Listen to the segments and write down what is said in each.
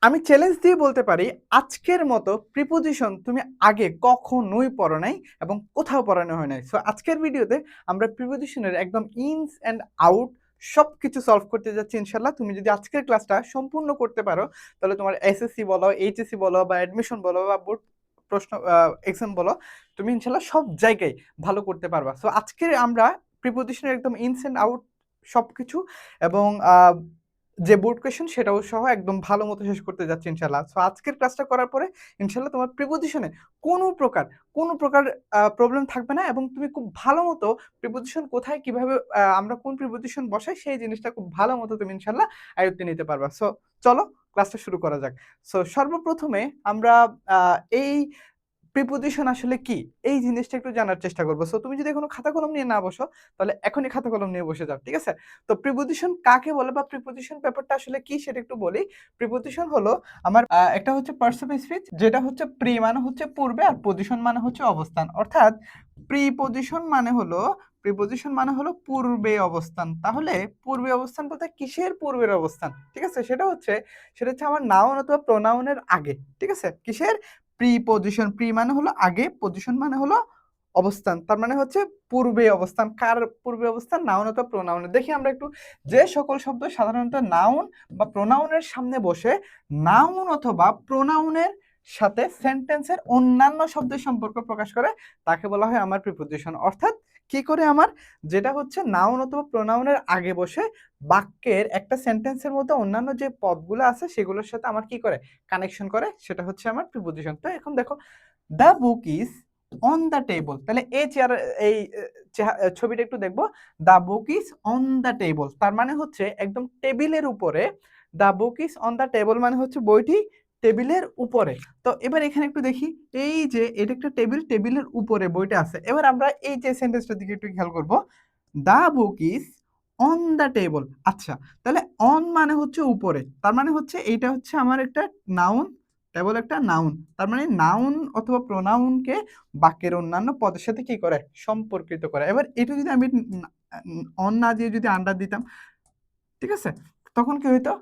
আমি চ্যালেঞ্জ দিয়ে বলতে পারি, আজকের মতো প্রিপোজিশন তুমি আগে কখনোই পড়ো নাই এবং কোথাও পড়ানো হয় নাই। সো আজকের ভিডিওতে আমরা প্রিপোজিশনের একদম ইনস অ্যান্ড আউট সবকিছু সলভ করতে যাচ্ছি ইনশাআল্লাহ। তুমি যদি আজকের ক্লাসটা সম্পূর্ণ করতে পারো, তাহলে তোমার এসএসসি বলো, এইচএসসি বলো বা অ্যাডমিশন বলো বা বোর্ড প্রশ্ন এক্সাম বলো, তুমি ইনশাআল্লাহ সব জায়গায় ভালো করতে পারবা। সো আজকে আমরা প্রিপোজিশনের একদম ইনস অ্যান্ড আউট সবকিছু এবং যে বোর্ড কোয়েশ্চেন সেটাও সহ একদম ভালো মতো শেষ করতে যাচ্ছি ইনশাল্লাহ। সো আজকের ক্লাসটা করার পরে ইনশাল্লাহ তোমার প্রিপোজিশনে কোনো প্রকার কোনো প্রকার প্রবলেম থাকবে না এবং তুমি খুব ভালো মতো প্রিপোজিশন কোথায় কিভাবে আমরা কোন প্রিপোজিশন বসাই সেই জিনিসটা খুব ভালো মতো তুমি ইনশাল্লাহ আয়ত্তে নিতে পারবা। সো চলো ক্লাসটা শুরু করা যাক। সো সর্বপ্রথমে আমরা এই প্রিপোজিশন আসলে কি? এই জিনিসটা একটু জানার চেষ্টা করব। সো তুমি যদি এখনো খাতা কলম নিয়ে না বসো, তাহলে এখনই খাতা কলম নিয়ে বসে যাও। ঠিক আছে? তো প্রিপোজিশন কাকে বলে বা প্রিপোজিশন ব্যাপারটা আসলে কি সেটা একটু বলি। প্রিপোজিশন হলো আমার একটা হচ্ছে পার্সন স্পিচ, যেটা হচ্ছে প্রি মানে হচ্ছে পূর্বে আর পজিশন মানে হচ্ছে অবস্থান। অর্থাৎ প্রিপোজিশন মানে হলো পূর্বে অবস্থান। তাহলে পূর্বে অবস্থান বলতে কিসের পূর্বের অবস্থান? ঠিক আছে? সেটা হচ্ছে আমার নাউন অথবা প্রোনাউনের আগে। ঠিক আছে? কিসের? প্রিপজিশন। প্রি মানে হলো আগে, পজিশন মানে হলো অবস্থান। তার মানে হচ্ছে পূর্বে অবস্থান। কার পূর্বে অবস্থান? নাউন অথবা প্রোনাউনের। দেখি আমরা একটু, যে সকল শব্দ সাধারণত নাউন বা প্রোনাউনের সামনে বসে নাউন অথবা প্রোনাউনের সাথে সেন্টেন্সের অন্যান্য শব্দের সম্পর্ক প্রকাশ করে, তাকে বলা হয় আমার প্রিপজিশন। অর্থাৎ কি করে আমার, যেটা হচ্ছে নাউন অথবা প্রোনাউনের আগে বসে বাক্যের একটা সেন্টেন্সের মধ্যে অন্যান্য যে পদগুলো আছে সেগুলোর সাথে আমার কি করে, কানেকশন করে, সেটা হচ্ছে আমার প্রিপজিশন। তো এখন দেখো, the book is on the table. তাহলে এই চেয়ার, এই ছবিটা একটু দেখবো। The book is on the table তার মানে হচ্ছে একদম টেবিলের উপরে। The book is on the table মানে হচ্ছে বইটি টেবিলের উপরে। তো এবার এখানে একটু দেখি, এই যে এটা একটা টেবিল, টেবিলের উপরে বইটা আছে। এবার আমরা এই যে সেন্টেন্সটার দিকে একটু খেয়াল করব, the book is on the table. আচ্ছা, তাহলে অন মানে হচ্ছে উপরে, তার মানে হচ্ছে এইটা হচ্ছে আমার একটা নাউন, টেবল একটা নাউন। তার মানে নাউন অথবা প্রোনাউনকে বাক্যের অন্যান্য পদের সাথে কি করে, সম্পর্কিত করে। এবার এটা যদি আমি অন না দিয়ে যদি আন্ডার দিতাম, ঠিক আছে, তখন কি হইতো,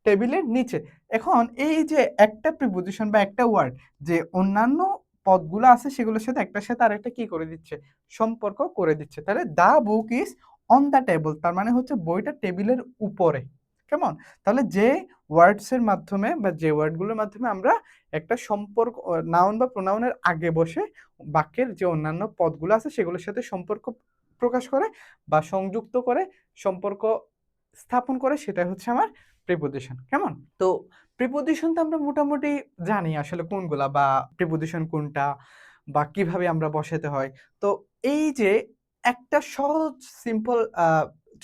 টেবিলের নিচে। এখন এই যে একটা প্রিপজিশন বা একটা ওয়ার্ড যে অন্যান্য পদগুলো আছে সেগুলোর সাথে একটার সাথে আরেকটা কি করে দিচ্ছে, সম্পর্ক করে দিচ্ছে। তাহলে the book is on the table তার মানে হচ্ছে বইটা টেবিলের উপরে। কেমন? তাহলে যে ওয়ার্ডস এর মাধ্যমে বা যে ওয়ার্ডগুলোর মাধ্যমে আমরা একটা সম্পর্ক, নাউন বা প্রোনাউনের আগে বসে বাক্যের যে অন্যান্য পদগুলো আছে সেগুলোর সাথে সম্পর্ক প্রকাশ করে বা সংযুক্ত করে, সম্পর্ক স্থাপন করে, সেটা হচ্ছে আমার প্রিপজিশন। কেমন? তো প্রিপজিশন তো আমরা মোটামুটি জানি আসলে কোনগুলা, বা প্রিপজিশন কোনটা বা কিভাবে আমরা বসাতে হয়। তো এই যে একটা সহজ সিম্পল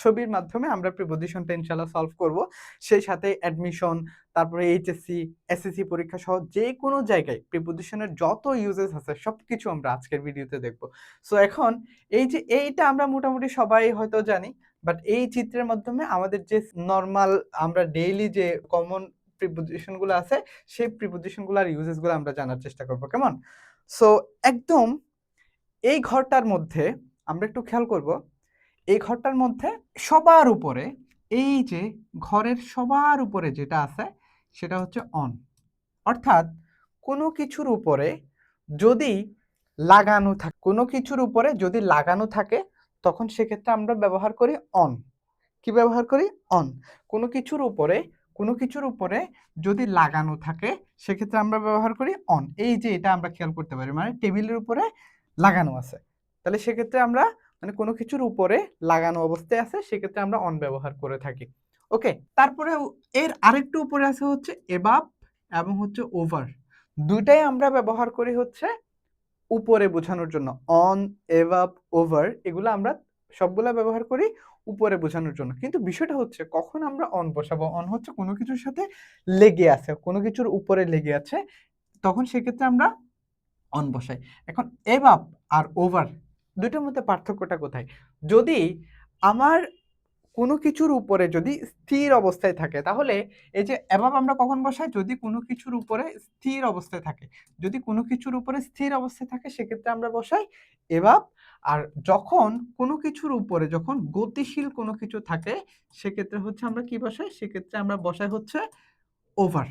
ছবির মাধ্যমে আমরা প্রিপজিশনটা ইনশাআল্লাহ সলভ করব। সেই সাথে অ্যাডমিশন, তারপরে এইচএসসি, এসএসসি পরীক্ষা সহ যে কোনো জায়গায় প্রিপজিশনের যত ইউজেস আছে সবকিছু আমরা আজকের ভিডিওতে দেখব। সো এখন এই যে এইটা আমরা মোটামুটি সবাই হয়তো জানি, বাট এই চিত্রের মাধ্যমে আমাদের যে নরমাল আমরা ডেইলি যে কমন প্রিপজিশন গুলো আছে সেই প্রিপজিশন গুলো আর ইউজেস গুলো আমরা জানার চেষ্টা করব। কেমন? সো একদম এই ঘরটার মধ্যে আমরা একটু খেয়াল করব, এই ঘরটার মধ্যে সবার উপরে, এই যে ঘরের সবার উপরে যেটা আছে সেটা হচ্ছে অন। অর্থাৎ কোনো কিছুর উপরে যদি লাগানো থাকে, কোনো কিছুর উপরে যদি লাগানো থাকে, তখন সেক্ষেত্রে আমরা ব্যবহার করি অন। কি ব্যবহার করি? অন। কোনো কিছুর উপরে, কোনো কিছুর উপরে যদি লাগানো থাকে সেক্ষেত্রে আমরা ব্যবহার করি অন। এই যে এটা আমরা খেয়াল করতে পারি, মানে টেবিলের উপরে লাগানো আছে, তাহলে সেক্ষেত্রে আমরা, মানে কোনো কিছুর উপরে লাগানো অবস্থায় আছে সেক্ষেত্রে আমরা অন ব্যবহার করে থাকি। ওকে, তারপরে এর আরেকটু উপরে আছে হচ্ছে এবাব এবং হচ্ছে ওভার। দুইটাই আমরা ব্যবহার করি হচ্ছে উপরে বোঝানোর জন্য। অন, এভাব, ওভার এগুলো আমরা সবগুলা ব্যবহার করি উপরে বোঝানোর জন্য। কিন্তু বিষয়টা হচ্ছে কখন আমরা অন বসাবো? অন হচ্ছে কোনো কিছুর সাথে লেগে আছে, কোনো কিছুর উপরে লেগে আছে, তখন সেক্ষেত্রে আমরা অন বসাই। এখন এভাব আর ওভার দুইটার মধ্যে পার্থক্যটা কোথায়? যদি আমার কোনো কিছুর উপরে যদি স্থির অবস্থায় থাকে, তাহলে এই যে অ্যাভাব আমরা কখন বসাই? যদি কোনো কিছুর উপরে স্থির অবস্থায় থাকে। যদি কোনো কিছুর উপরে স্থির অবস্থায় থাকে সেক্ষেত্রে আমরা বসাই অ্যাভাব। আর যখন কোনো কিছুর উপরে, যখন গতিশীল কোনো কিছু থাকে সেক্ষেত্রে হচ্ছে আমরা কি বসাই? সেক্ষেত্রে আমরা বসাই হচ্ছে ওভার।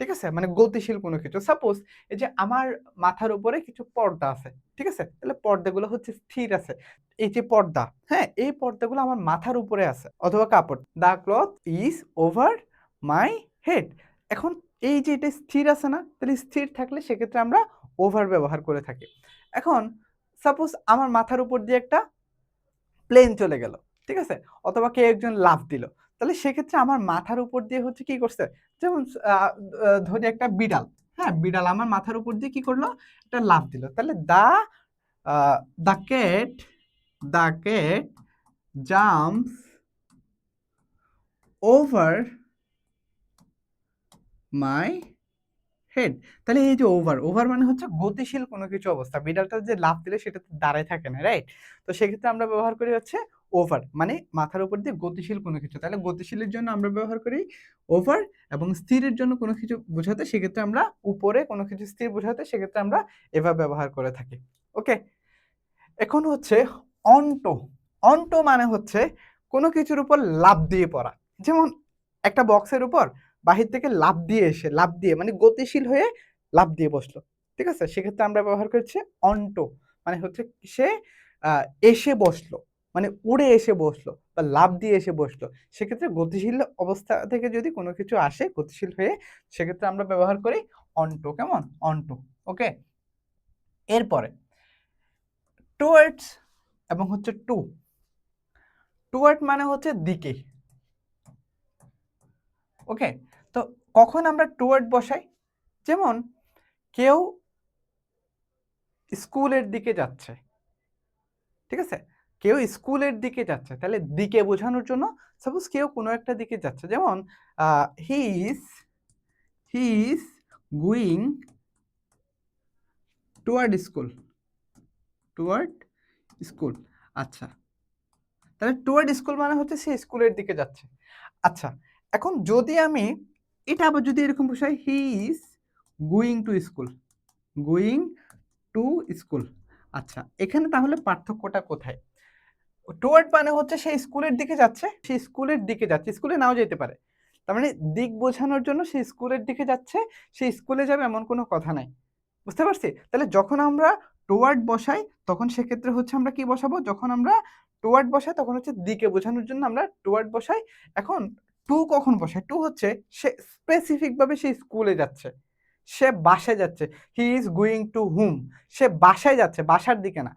ঠিক আছে? মানে গতিশীল কোনো কিছু। সাপোজ এই যে আমার মাথার উপরে কিছু পর্দা আছে। ঠিক আছে? তাহলে পর্দাগুলো হচ্ছে স্থির আছে। এই যে পর্দা, হ্যাঁ? এই পর্দাগুলো আমার মাথার উপরে আছে অথবা কাপড়। The cloth is over my head. এখন এই যে এটা স্থির আছে না? তাহলে স্থির থাকলে সেক্ষেত্রে আমরা ওভার ব্যবহার করে থাকি। এখন সাপোজ আমার মাথার উপর দিয়ে একটা প্লেন চলে গেল। ঠিক আছে? অথবা কেউ একজন লাফ দিল। তাহলে সেক্ষেত্রে আমার মাথার উপর দিয়ে হচ্ছে কি করছে? যেমন আ আ ধরি একটা বিড়াল। হ্যাঁ? বিড়াল আমার মাথার উপর দিয়ে কি করলো? একটা লাফ দিল। তাহলে uh the cat the cat jumps over my head. তাহলে এই যে ওভার মানে হচ্ছে গতিশীল কোনো কিছু অবস্থা। বিড়ালটা যে লাফ দিলে সেটা তো দাঁড়ায় থাকে না, রাইট? তো সেক্ষেত্রে আমরা ব্যবহার করি হচ্ছে ওভার মানে মাথার উপর দিয়ে গতিশীল কোনো কিছু। তাহলে গতিশীলের জন্য আমরা ব্যবহার করি ওভার এবং স্থিরের জন্য কোনো কিছু বোঝাতে সেক্ষেত্রে আমরা উপরে কোনো কিছু স্থির বোঝাতে সেক্ষেত্রে আমরা এভাবে ব্যবহার করে থাকি। ওকে? এখন হচ্ছে অন্টো। অন্টো মানে হচ্ছে কোনো কিছুর উপর লাফ দিয়ে পড়া। যেমন একটা বক্সের উপর বাহির থেকে লাফ দিয়ে মানে গতিশীল হয়ে লাফ দিয়ে বসলো। ঠিক আছে? সেক্ষেত্রে আমরা ব্যবহার করছি অন্টো। মানে হচ্ছে সে আ এসে বসলো। মানে উড়ে এসে বসলো বা লাফ দিয়ে এসে বসলো। সেক্ষেত্রে গতিশীল অবস্থা থেকে যদি কোনো কিছু আসে গতিশীল হয়ে সেক্ষেত্রে আমরা ব্যবহার করি অন্টো। কেমন? অন্টো। ওকে? এরপরে টুয়ার্ডস এবং হচ্ছে টু। টুয়ার্ড মানে হচ্ছে দিকে। ওকে? তো কখন আমরা টুয়ার্ড বসাই? যেমন কেউ স্কুলের দিকে যাচ্ছে। ঠিক আছে? কেউ স্কুলের দিকে যাচ্ছে। তাহলে দিকে বোঝানোর জন্য সাপোজ কেউ কোনো একটা দিকে যাচ্ছে। যেমন uh he is he is going toward school. Toward school. আচ্ছা। তাহলে টুয়ার্ড স্কুল মানে হচ্ছে সে স্কুলের দিকে যাচ্ছে। আচ্ছা, এখন যদি আমি এটা আবার যদি এরকম বসাই হি is going to school. Going to school. আচ্ছা, এখানে তাহলে পার্থক্যটা কোথায়? টুয়ার্ড মানে হচ্ছে সে স্কুলের দিকে যাচ্ছে, সে স্কুলের দিকে যাচ্ছে। স্কুলে নাও যেতে পারে। তার মানে দিক বোঝানোর জন্য সে স্কুলের দিকে যাচ্ছে, সে স্কুলে যাবে এমন কোনো কথা নাই। বুঝতে পারছি? তাহলে যখন আমরা টুয়ার্ড বসাই তখন সেক্ষেত্রে হচ্ছে আমরা কি বসাবো? যখন আমরা টুয়ার্ড বসাই তখন হচ্ছে দিকে বোঝানোর জন্য আমরা টুয়ার্ড বসাই। এখন টু কখন বসাই? টু হচ্ছে সে স্পেসিফিক ভাবে সে স্কুলে যাচ্ছে। সে বাসায় যাচ্ছে। He is going to home. সে বাসায় যাচ্ছে, বাসার দিকে না।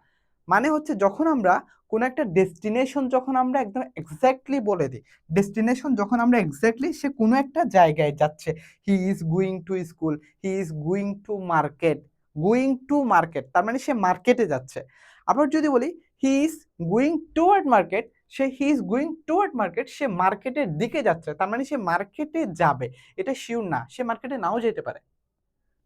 মানে হচ্ছে যখন আমরা কোন একটা ডেস্টিনেশন যখন আমরা একদম এক্সাক্টলি বলে দিই। ডেস্টিনেশন যখন আমরা এক্সাক্টলি সে কোন একটা জায়গায় যাচ্ছে। He is going to school, he is going to market. Going to market তার মানে সে মার্কেটে যাচ্ছে। আবার যদি বলি he is going toward market, he is going toward market সে মার্কেটের দিকে যাচ্ছে। তার মানে সে মার্কেটে যাবে। এটা সিউর না। সে মার্কেটে নাও যেতে পারে।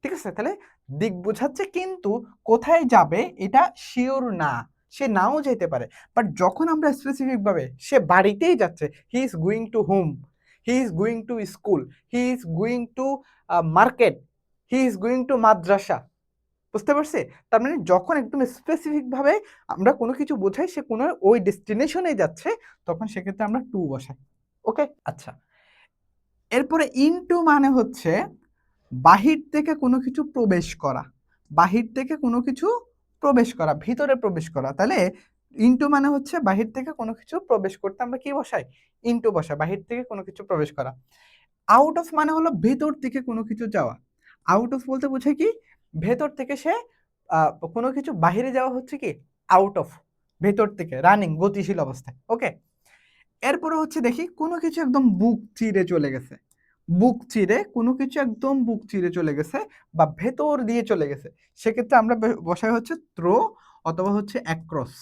ঠিক আছে? তাহলে দিক বোঝাচ্ছে কিন্তু কোথায় যাবে এটা সিওর না। সে নাও যেতে পারে। বাট যখন আমরা স্পেসিফিক ভাবে সে বাড়িতেই যাচ্ছে, he is going to home, he is going to school, he is going to market, he is going to madrasa. বুঝতে পারছি? তার মানে যখন একদম স্পেসিফিক ভাবে আমরা কোনো কিছু বোঝাই সে কোনো ওই ডেস্টিনেশনে যাচ্ছে তখন সেক্ষেত্রে আমরা টু বসাই। ওকে? আচ্ছা। এরপরে ইনটু মানে হচ্ছে বাহির থেকে কোনো কিছু প্রবেশ করা। বাহির থেকে কোনো কিছু প্রবেশ করা, ভিতরে প্রবেশ করা। তাহলে ইনটু মানে হচ্ছে বাহির থেকে কোনো কিছু প্রবেশ করতে আমরা কি বসাই? ইনটু বসাই। বাহির থেকে কোনো কিছু প্রবেশ করা। আউট অফ মানে হলো ভেতর থেকে কোনো কিছু যাওয়া। আউট অফ বলতে বোঝায় কি? ভেতর থেকে সে আ কোনো কিছু বাহিরে যাওয়া হচ্ছে কি? Out of. ভেতর থেকে রানিং গতিশীল অবস্থায়। ওকে? এরপরে হচ্ছে দেখি কোনো কিছু একদম বুক চিরে চলে গেছে। বুক চিরে কোনো কিছু একদম বুক চিরে চলে গেছে বা ভেতর দিয়ে চলে গেছে। সেক্ষেত্রে আমরা বসাই হচ্ছে থ্রো অথবা হচ্ছে অ্যাক্রস।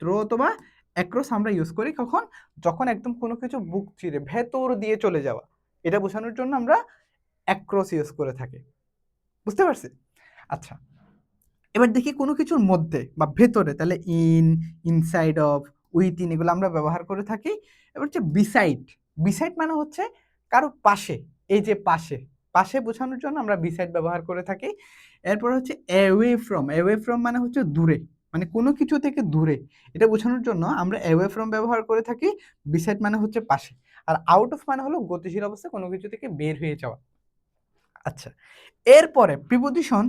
থ্রো অথবা অ্যাক্রস আমরা ইউজ করি কখন? যখন একদম কোনো কিছু বুক চিরে ভেতর দিয়ে চলে যাওয়া। এটা বোঝানোর জন্য আমরা অ্যাক্রস ইউজ করে থাকি। বুঝতে পারছি? আচ্ছা। এবার দেখি কোনো কিছুর মধ্যে বা ভেতরে তাহলে ইনসাইড অফ, উইথিন এগুলো আমরা ব্যবহার করে থাকি। এবার হচ্ছে বিসাইড। বিসাইড মানে হচ্ছে কারো পাশে। এই যে পাশে, পাশে বোঝানোর জন্য আমরা বিসাইড ব্যবহার করে থাকি। এরপর হচ্ছে অ্যাওয়ে ফ্রম। অ্যাওয়ে ফ্রম মানে হচ্ছে দূরে। মানে কোনো কিছু থেকে দূরে। এটা বোঝানোর জন্য আমরা অ্যাওয়ে ফ্রম ব্যবহার করে থাকি। বিসাইড মানে হচ্ছে পাশে। আর আউট অফ মানে হলো গতিশীল অবস্থায় কোনো কিছু থেকে বের হয়ে যাওয়া। আচ্ছা, এরপরে প্রিপোজিশন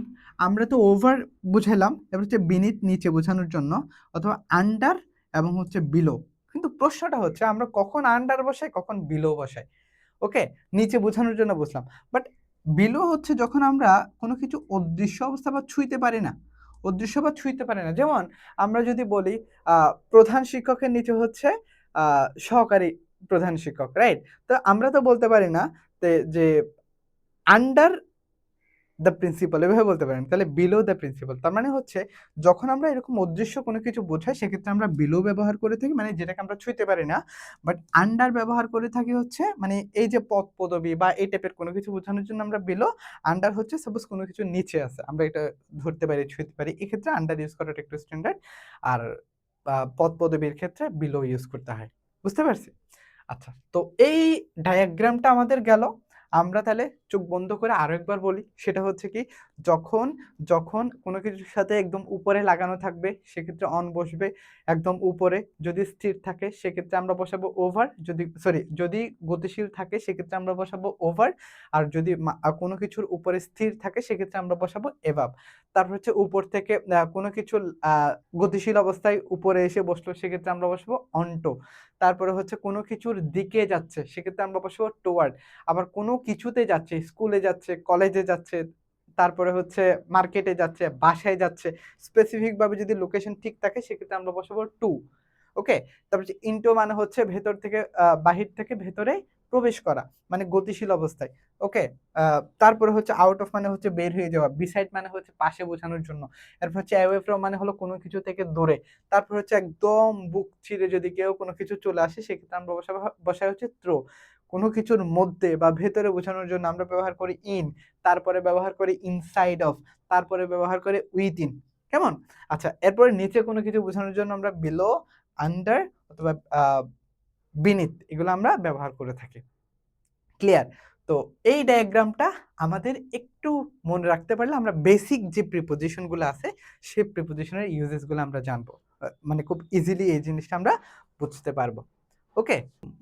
আমরা তো ওভার বুঝালাম, এবার হচ্ছে বিনিথ নিচে বোঝানোর জন্য, অথবা আন্ডার এবং হচ্ছে বিলো। কিন্তু প্রশ্নটা হচ্ছে আমরা কখন আন্ডার বসাই, কখন বিলো বসাই। ওকে, নিচে বোঝানোর জন্য বুঝলাম, বাট বিলো হচ্ছে যখন আমরা কোনো কিছু অদৃশ্য অবস্থা বা ছুঁইতে পারি না, অদৃশ্য বা ছুঁইতে পারি না। যেমন আমরা যদি বলি প্রধান শিক্ষকের নিচে হচ্ছে সহকারী প্রধান শিক্ষক, রাইট? তো আমরা তো বলতে পারি না যে আন্ডার দ্য প্রিন্সিপাল, এভাবে বলতে পারেন। তাহলে বিলো দ্য প্রিন্সিপাল, তার মানে হচ্ছে যখন আমরা এরকম অদৃশ্য কোনো কিছু বোঝাই সেক্ষেত্রে আমরা বিলো ব্যবহার করে থাকি, মানে যেটাকে আমরা ছুঁইতে পারি না। বাট আন্ডার ব্যবহার করে থাকি হচ্ছে মানে এই যে পদ পদবী বা এই টাইপের কোনো কিছু বোঝানোর জন্য আমরা বিলো। আন্ডার হচ্ছে সাপোজ কোনো কিছু নিচে আছে, আমরা এটা ধরতে পারি, ছুঁইতে পারি, এক্ষেত্রে আন্ডার ইউজ করাটা একটু স্ট্যান্ডার্ড। আর পদ পদবীর ক্ষেত্রে বিলো ইউজ করতে হয়। বুঝতে পারছি? আচ্ছা, তো এই ডায়াগ্রামটা আমাদের গেল। আমরা তাহলে চোখ বন্ধ করে আরো একবার বলি, সেটা হচ্ছে কি, যখন যখন কোনো কিছুর সাথে একদম উপরে লাগানো থাকবে সেক্ষেত্রে অন বসবে, একদম উপরে যদি স্থির থাকে সেক্ষেত্রে আমরা বসাবো ওভার, যদি গতিশীল থাকে সেক্ষেত্রে আমরা বসাবো ওভার, আর যদি কোনো কিছুর উপরে স্থির থাকে সেক্ষেত্রে আমরা বসাবো এভাব। তারপর হচ্ছে উপর থেকে কোনো কিছু আহ গতিশীল অবস্থায় উপরে এসে বসলো সেক্ষেত্রে আমরা বসাবো অন্টো। তারপরে হচ্ছে কোনো কিছুর দিকে যাচ্ছে সেক্ষেত্রে আমরা বসাবো টুয়ার্ড। আবার কোনো কিছুতে যাচ্ছে, স্কুলে যাচ্ছে, কলেজে যাচ্ছে, তারপরে হচ্ছে মার্কেটে যাচ্ছে, বাসায় যাচ্ছে, স্পেসিফিক ভাবে যদি লোকেশন ঠিক থাকে সেক্ষেত্রে আমরা বসাবো টু। ওকে, তারপর হচ্ছে ইনটো মানে হচ্ছে ভেতর থেকে বাহির থেকে ভেতরে প্রবেশ করা, মানে গতিশীল অবস্থায়। ওকে, তারপরে হচ্ছে আউট অফ মানে হচ্ছে বের হয়ে যাওয়া, বিসাইড মানে হচ্ছে পাশে বোঝানোর জন্য, এরপর হচ্ছে অ্যাওয়ে ফ্রম মানে হলো কোনো কিছু থেকে দূরে, তারপর হচ্ছে একদম বুক চিরে যদি কেউ কোনো কিছু চলে আসে সেক্ষেত্রে আমরা বসাই হচ্ছে থ্রো। কোনো কিছুর মধ্যে বা ভেতরে বোঝানোর জন্য আমরা ব্যবহার করি ইন, তারপরে ব্যবহার করি ইনসাইড অফ, তারপরে ব্যবহার করি উইথিন। কেমন? আচ্ছা, এরপরে নিচে কোনো কিছু বোঝানোর জন্য আমরা বিলো, আন্ডার অথবা বিনিথ, এগুলো আমরা ব্যবহার করে থাকি। ক্লিয়ার? তো এই ডায়াগ্রামটা আমাদের একটু মনে রাখতে পারলে আমরা বেসিক যে প্রিপোজিশন গুলো আছে সেই প্রিপোজিশনের ইউজেস গুলো আমরা জানবো, মানে খুব ইজিলি এই জিনিসটা আমরা বুঝতে পারবো। ওকে,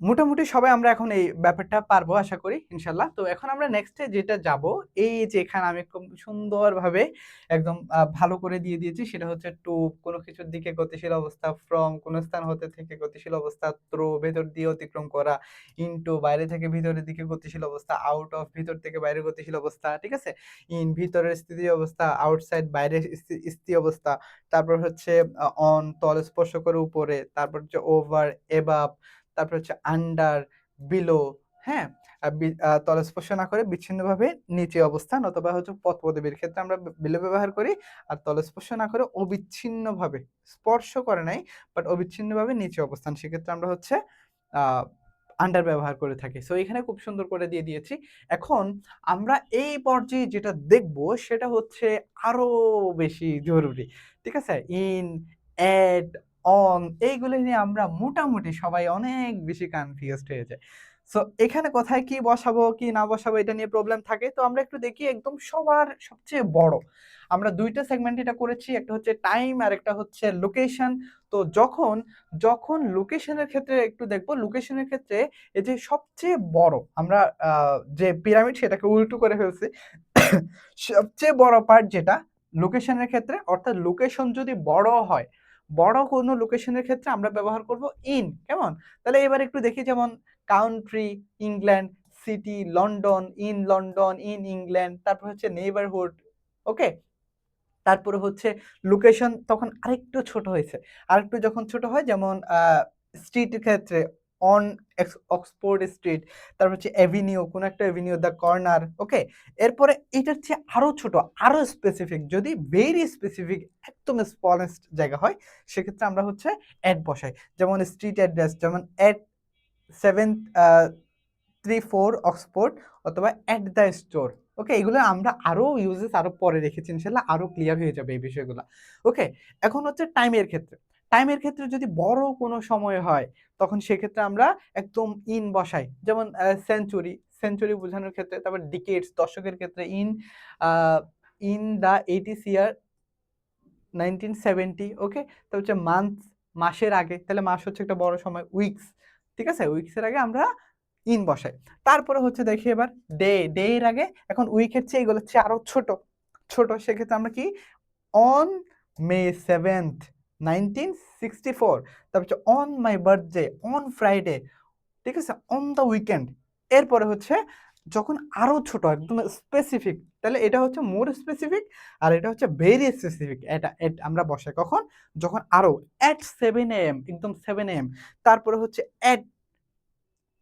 মোটামুটি সবাই আমরা এখন এই ব্যাপারটা পারবো আশা করি ইনশাল্লাহ। তো এখন আমরা নেক্সটে যেটা যাব, এই যে এখানে আমি খুব সুন্দরভাবে একদম ভালো করে দিয়ে দিয়েছি, সেটা হচ্ছে টু কোনো কিছুর দিকে গতিশীল অবস্থা, ফ্রম কোনো স্থান হতে থেকে গতিশীল অবস্থা, থ্রো ভেতর দিয়ে অতিক্রম করা, ইনটু বাইরে থেকে ভিতরের দিকে গতিশীল অবস্থা, আউট অফ ভিতর থেকে বাইরে গতিশীল অবস্থা, ঠিক আছে? ইন ভিতরের স্থিতি অবস্থা, আউটসাইড বাইরে স্থিতি অবস্থা, তারপর হচ্ছে অন তল স্পর্শ করে উপরে, তারপর হচ্ছে ওভার, এবাব, তারপর হচ্ছে আন্ডার, বিলো, হ্যাঁ, তলস্পর্শ না করে বিচ্ছিন্নভাবে নিচে অবস্থান, অথবা হচ্ছে পথ পদবীর ক্ষেত্রে আমরা বিলো ব্যবহার করি। আর তলস্পর্শ না করে অবিচ্ছিন্নভাবে, স্পর্শ করে নাই বাট অবিচ্ছিন্নভাবে নিচে অবস্থান, সেক্ষেত্রে আমরা হচ্ছে আন্ডার ব্যবহার করে থাকি। সো এখানে খুব সুন্দর করে দিয়ে দিয়েছি। এখন আমরা এই পর্যায়ে যেটা দেখব সেটা হচ্ছে আরো বেশি জরুরি, ঠিক আছে? ইন, এট, অন, এইগুলো নিয়ে আমরা মোটামুটি সবাই অনেক বেশি কনফিউজড হয়ে যায়। সো এখানে কোথায় কি বসাবো কি না বসাবো এটা নিয়ে প্রবলেম থাকে। তো আমরা একটু দেখি একদম সবার সবচেয়ে বড়, আমরা দুইটা সেগমেন্ট এটা করেছি, একটা হচ্ছে টাইম আর একটা হচ্ছে লোকেশন। তো যখন যখন লোকেশনের ক্ষেত্রে একটু দেখবো, লোকেশনের ক্ষেত্রে এই যে সবচেয়ে বড় আমরা যে পিরামিড সেটাকে উল্টো করে ফেলছি। সবচেয়ে বড় পার্ট যেটা লোকেশনের ক্ষেত্রে, অর্থাৎ লোকেশন যদি বড় হয়, বড় কোনো লোকেশনের ক্ষেত্রে আমরা ব্যবহার করব ইন। কেমন? তাহলে এবার একটু দেখি, যেমন country, England, city, London, in England, তারপর হচ্ছে নেইবারহুড। ওকে, তারপরে হচ্ছে লোকেশন তখন আরেকটু ছোট হয়েছে, আরেকটু যখন ছোট হয়, যেমন স্ট্রিটের ক্ষেত্রে অন অক্সফোর্ড স্ট্রিট, তারপর হচ্ছে অ্যাভিনিউ, কোন একটা অ্যাভিনিউ, দ্য কর্নার। ওকে, এরপরে এটার চেয়ে আরো ছোট, আরো স্পেসিফিক, যদি ভেরি স্পেসিফিক একদম স্মলেস্ট জায়গা হয় সেক্ষেত্রে আমরা হচ্ছে অ্যাট বসাই, যেমন স্ট্রিট অ্যাড্রেস, যেমন অ্যাট 734 অক্সফোর্ড, অথবা অ্যাট দ্য স্টোর। ওকে, এগুলো আমরা আরো ইউজেস আরো পরে রেখেছি, ইনশাল্লাহ আরো ক্লিয়ার হয়ে যাবে এই বিষয়গুলো। ওকে, এখন হচ্ছে টাইমের ক্ষেত্রে, টাইমের ক্ষেত্রে যদি বড় কোনো সময় হয় তখন সেক্ষেত্রে আমরা একদম ইন বসাই, যেমন সেঞ্চুরি, সেঞ্চুরি বোঝানোর ক্ষেত্রে, তারপর ডিকেটস দশকের ক্ষেত্রে ইন দা 80s ইয়ার 1970। ওকে, তো হচ্ছে মান্থ, মাসের আগে, তাহলে মাস হচ্ছে একটা বড় সময়, উইকস, ঠিক আছে? উইকসের আগে আমরা ইন বসাই। তারপরে হচ্ছে দেখি এবার ডে এর আগে এখন উইকের চেয়ে এগুলো হচ্ছে আরো ছোট সেক্ষেত্রে আমরা কি অন মে 7th 1964, তারপর হচ্ছে on my birthday, on Friday, ঠিক আছে, অন দ্য উইকেন্ড। এরপরে হচ্ছে যখন আরো ছোট একদম স্পেসিফিক, তাহলে এটা হচ্ছে মোর স্পেসিফিক আর এটা হচ্ছে ভেরি স্পেসিফিক। এটা আমরা বসাই কখন, যখন আরো এট 7 AM, একদম 7 AM। তারপরে হচ্ছে এট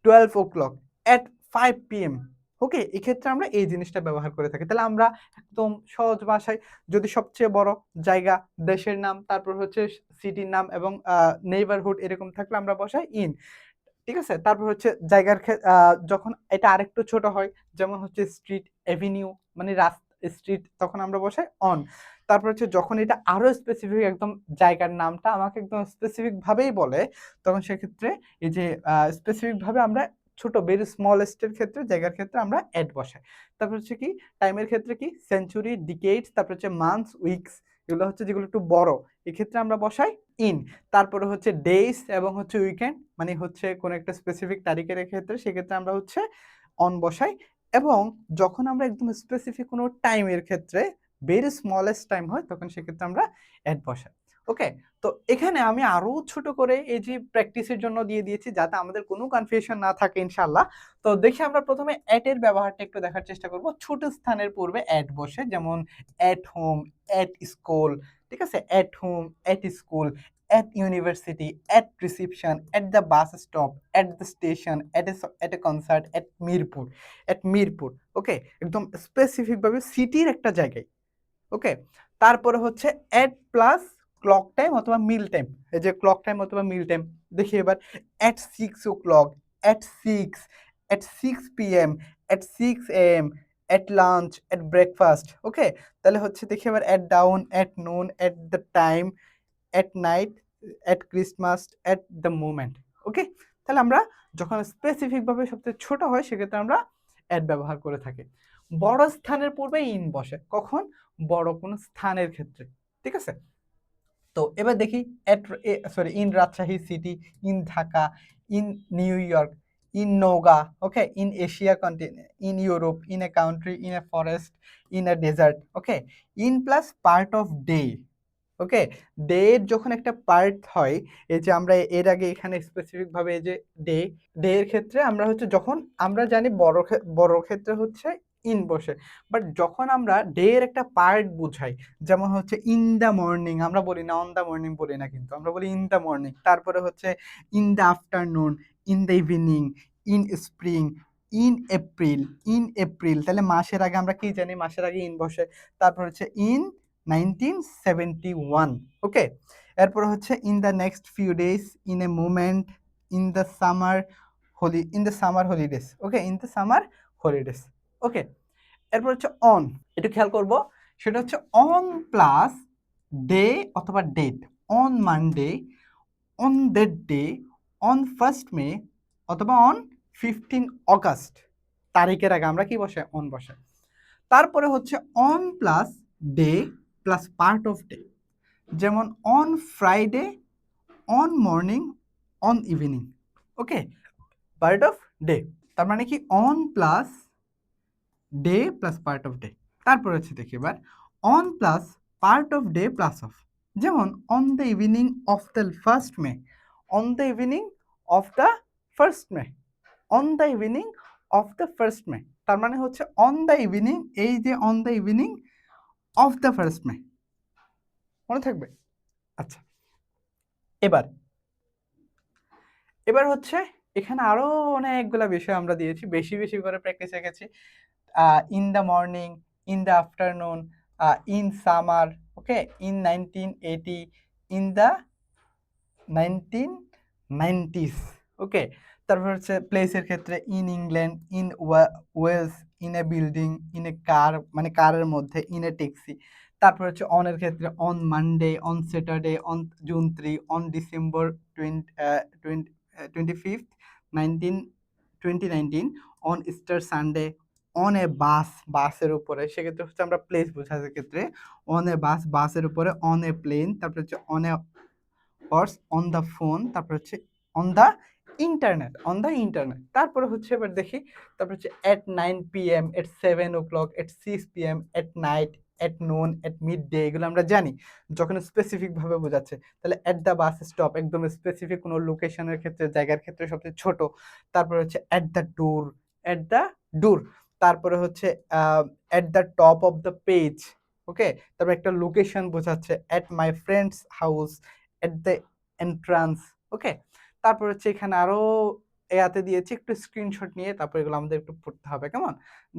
12 o'clock, এট 5 PM। ওকে, এক্ষেত্রে আমরা এই জিনিসটা ব্যবহার করে থাকি। তাহলে আমরা একদম সহজ ভাষায় যদি সবচেয়ে বড় জায়গা, দেশের নাম, তারপর হচ্ছে সিটির নাম এবং নেইবারহুড এরকম থাকলে আমরা বসাই ইন, ঠিক আছে। তারপর হচ্ছে জায়গার যখন এটা আরেকটু ছোট হয়, যেমন হচ্ছে স্ট্রিট, এভিনিউ, মানে রাস্তা, স্ট্রিট, তখন আমরা বসাই অন। তারপর হচ্ছে যখন এটা আরো স্পেসিফিক, একদম জায়গার নামটা আমাকে একদম স্পেসিফিক ভাবেই বলে, তখন সেক্ষেত্রে এই যে স্পেসিফিক ভাবে আমরা ছোট ভেরি স্মলেস্ট এর ক্ষেত্রে, জায়গার ক্ষেত্রে আমরা এট বসাই। তারপর হচ্ছে কি টাইমের ক্ষেত্রে কি সেঞ্চুরি, ডিকেডস, তারপর হচ্ছে মান্থস, উইকস, এগুলো হচ্ছে যেগুলো একটু বড়, এক্ষেত্রে আমরা বসাই ইন। তারপরে হচ্ছে ডেইস এবং হচ্ছে উইকেন্ড, মানে হচ্ছে কোনো একটা স্পেসিফিক তারিখের ক্ষেত্রে, সেক্ষেত্রে আমরা হচ্ছে অন বসাই। এবং যখন আমরা একদম স্পেসিফিক কোনো টাইমের ক্ষেত্রে, ভেরি স্মলেস্ট টাইম হয়, তখন সেক্ষেত্রে আমরা অ্যাট বসাই। ওকে, তো এখানে আমি আরো ছোট করে এই যে প্র্যাকটিসের জন্য দিয়ে দিয়েছি, যাতে আমাদের কোনো কনফিউশন না থাকে ইনশাআল্লাহ। তো দেখি আমরা প্রথমে অ্যাট এর ব্যবহারটা একটু দেখার চেষ্টা করব। ছোট স্থানের পূর্বে অ্যাট বসে, যেমন অ্যাট হোম, অ্যাট স্কুল, ঠিক আছে, at home, at school, at university, at reception, at the bus stop, at the station, at a concert, at Mirpur, at Mirpur. Okay, একদম স্পেসিফিক ভাবে সিটির একটা জায়গায়। ওকে, তারপরে হচ্ছে at প্লাস ক্লক টাইম অথবা মিল টাইম, এই যে ক্লক টাইম অথবা মিল টাইম। দেখি এবার at 6 o'clock, at 6, at 6 PM, at 6 AM, at lunch, at breakfast। ওকে, তাহলে হচ্ছে দেখি এবার at dawn, at noon, at the time, at night, at Christmas, at the moment। ওকে, তাহলে আমরা যখন স্পেসিফিক ভাবে সবচেয়ে ছোট হয়, সেক্ষেত্রে আমরা অ্যাট ব্যবহার করে থাকি। বড় স্থানের পূর্বে ইন বসে, কখন, বড় কোনো স্থানের ক্ষেত্রে, ঠিক আছে। তো এবার দেখি in Rajshahi city, in Dhaka, in new York, in Naogaon, okay, in Asia continent, in Europe, in a country, in a forest, in a desert. Okay, in plus part of day. Okay, day এর যখন একটা পার্ট হয়, এই যে আমরা এর আগে এখানে স্পেসিফিক ভাবে এই যে ডে, ডে এর ক্ষেত্রে আমরা হচ্ছে যখন আমরা জানি বড় ক্ষেত্রে হচ্ছে ইন বসে, বাট যখন আমরা ডে এর একটা পার্ট বুঝাই, যেমন হচ্ছে ইন দ্য মর্নিং, আমরা বলি না অন দ্য মর্নিং বলি না, কিন্তু আমরা বলি ইন দ্য মর্নিং। তারপরে হচ্ছে in the afternoon, in the evening, in spring, in April, তাহলে মাসের আগে আমরা কি জানি, মাসের আগে ইন বসে। তারপর হচ্ছে ইন 1971। ওকে, এরপর হচ্ছে in the next few days, in a moment, in the summer holidays. Okay, in the summer holidays. Okay, এরপর হচ্ছে অন, একটু খেয়াল করব, সেটা হচ্ছে অন প্লাস ডে অথবা date, on Monday, on that day, on 1 May, অথবা অন 15 August। তারিখের আগে আমরা কি বসাই, অন বসাই। তারপরে হচ্ছে on plus day plus part of day, যেমন on Friday, on morning, on evening. Okay, part of day, তার মানে কি on plus day plus part of day. তারপর হচ্ছে দেখি এবার on plus part of day plus of, যেমন on the evening of the 1 May, on the evening of the 1 May, on the evening of the 1 May। তার মানে হচ্ছে on the evening, এই যে on the evening of the 1 May, মনে থাকবে। আচ্ছা, এবার এবার হচ্ছে এখানে আরো অনেকগুলা বিষয় আমরা দিয়েছি, বেশি বেশি করে প্র্যাকটিস রেখেছি। In the morning, in the afternoon, in summer, okay, in 1980, in the 1990s। Okay, তারপর হচ্ছে প্লেসের ক্ষেত্রে in England, in Wales, in a building, in a car, মানে কারের মধ্যে, ইন এ ট্যাক্সি। তারপর হচ্ছে অনের ক্ষেত্রে on Monday, on Saturday, on June 3, on December 25th 2019, on Easter Sunday, on a bus, বাসের উপরে, সেক্ষেত্রে হচ্ছে আমরা প্লেস বোঝার ক্ষেত্রে অন এ বাস, বাসের উপরে, অন এ প্লেন, তারপর হচ্ছে on a horse, on the phone, তারপর হচ্ছে on the internet, on the internet. তারপরে হচ্ছে এবার দেখি, তারপর হচ্ছে at 9 PM, at 7 o'clock, at 6 PM, at night, at noon, at midday, এগুলো আমরা জানি যখন স্পেসিফিক ভাবে বোঝাচ্ছে। তাহলে at the bus stop একদম স্পেসিফিক কোনো লোকেশনের ক্ষেত্রে, জায়গার ক্ষেত্রে সবচেয়ে ছোট। তারপরে হচ্ছে at the door, at the door। তারপরে হচ্ছে at the top of the page, ওকে? তারপর একটা লোকেশন বোঝাচ্ছে at my friend's house, at the entrance, ওকে? তারপর হচ্ছে এখানে আরো ইয়াতে দিয়েছি, একটু স্ক্রিনশট নিয়ে তারপর এগুলো আমাদের একটু পড়তে হবে, কেমন?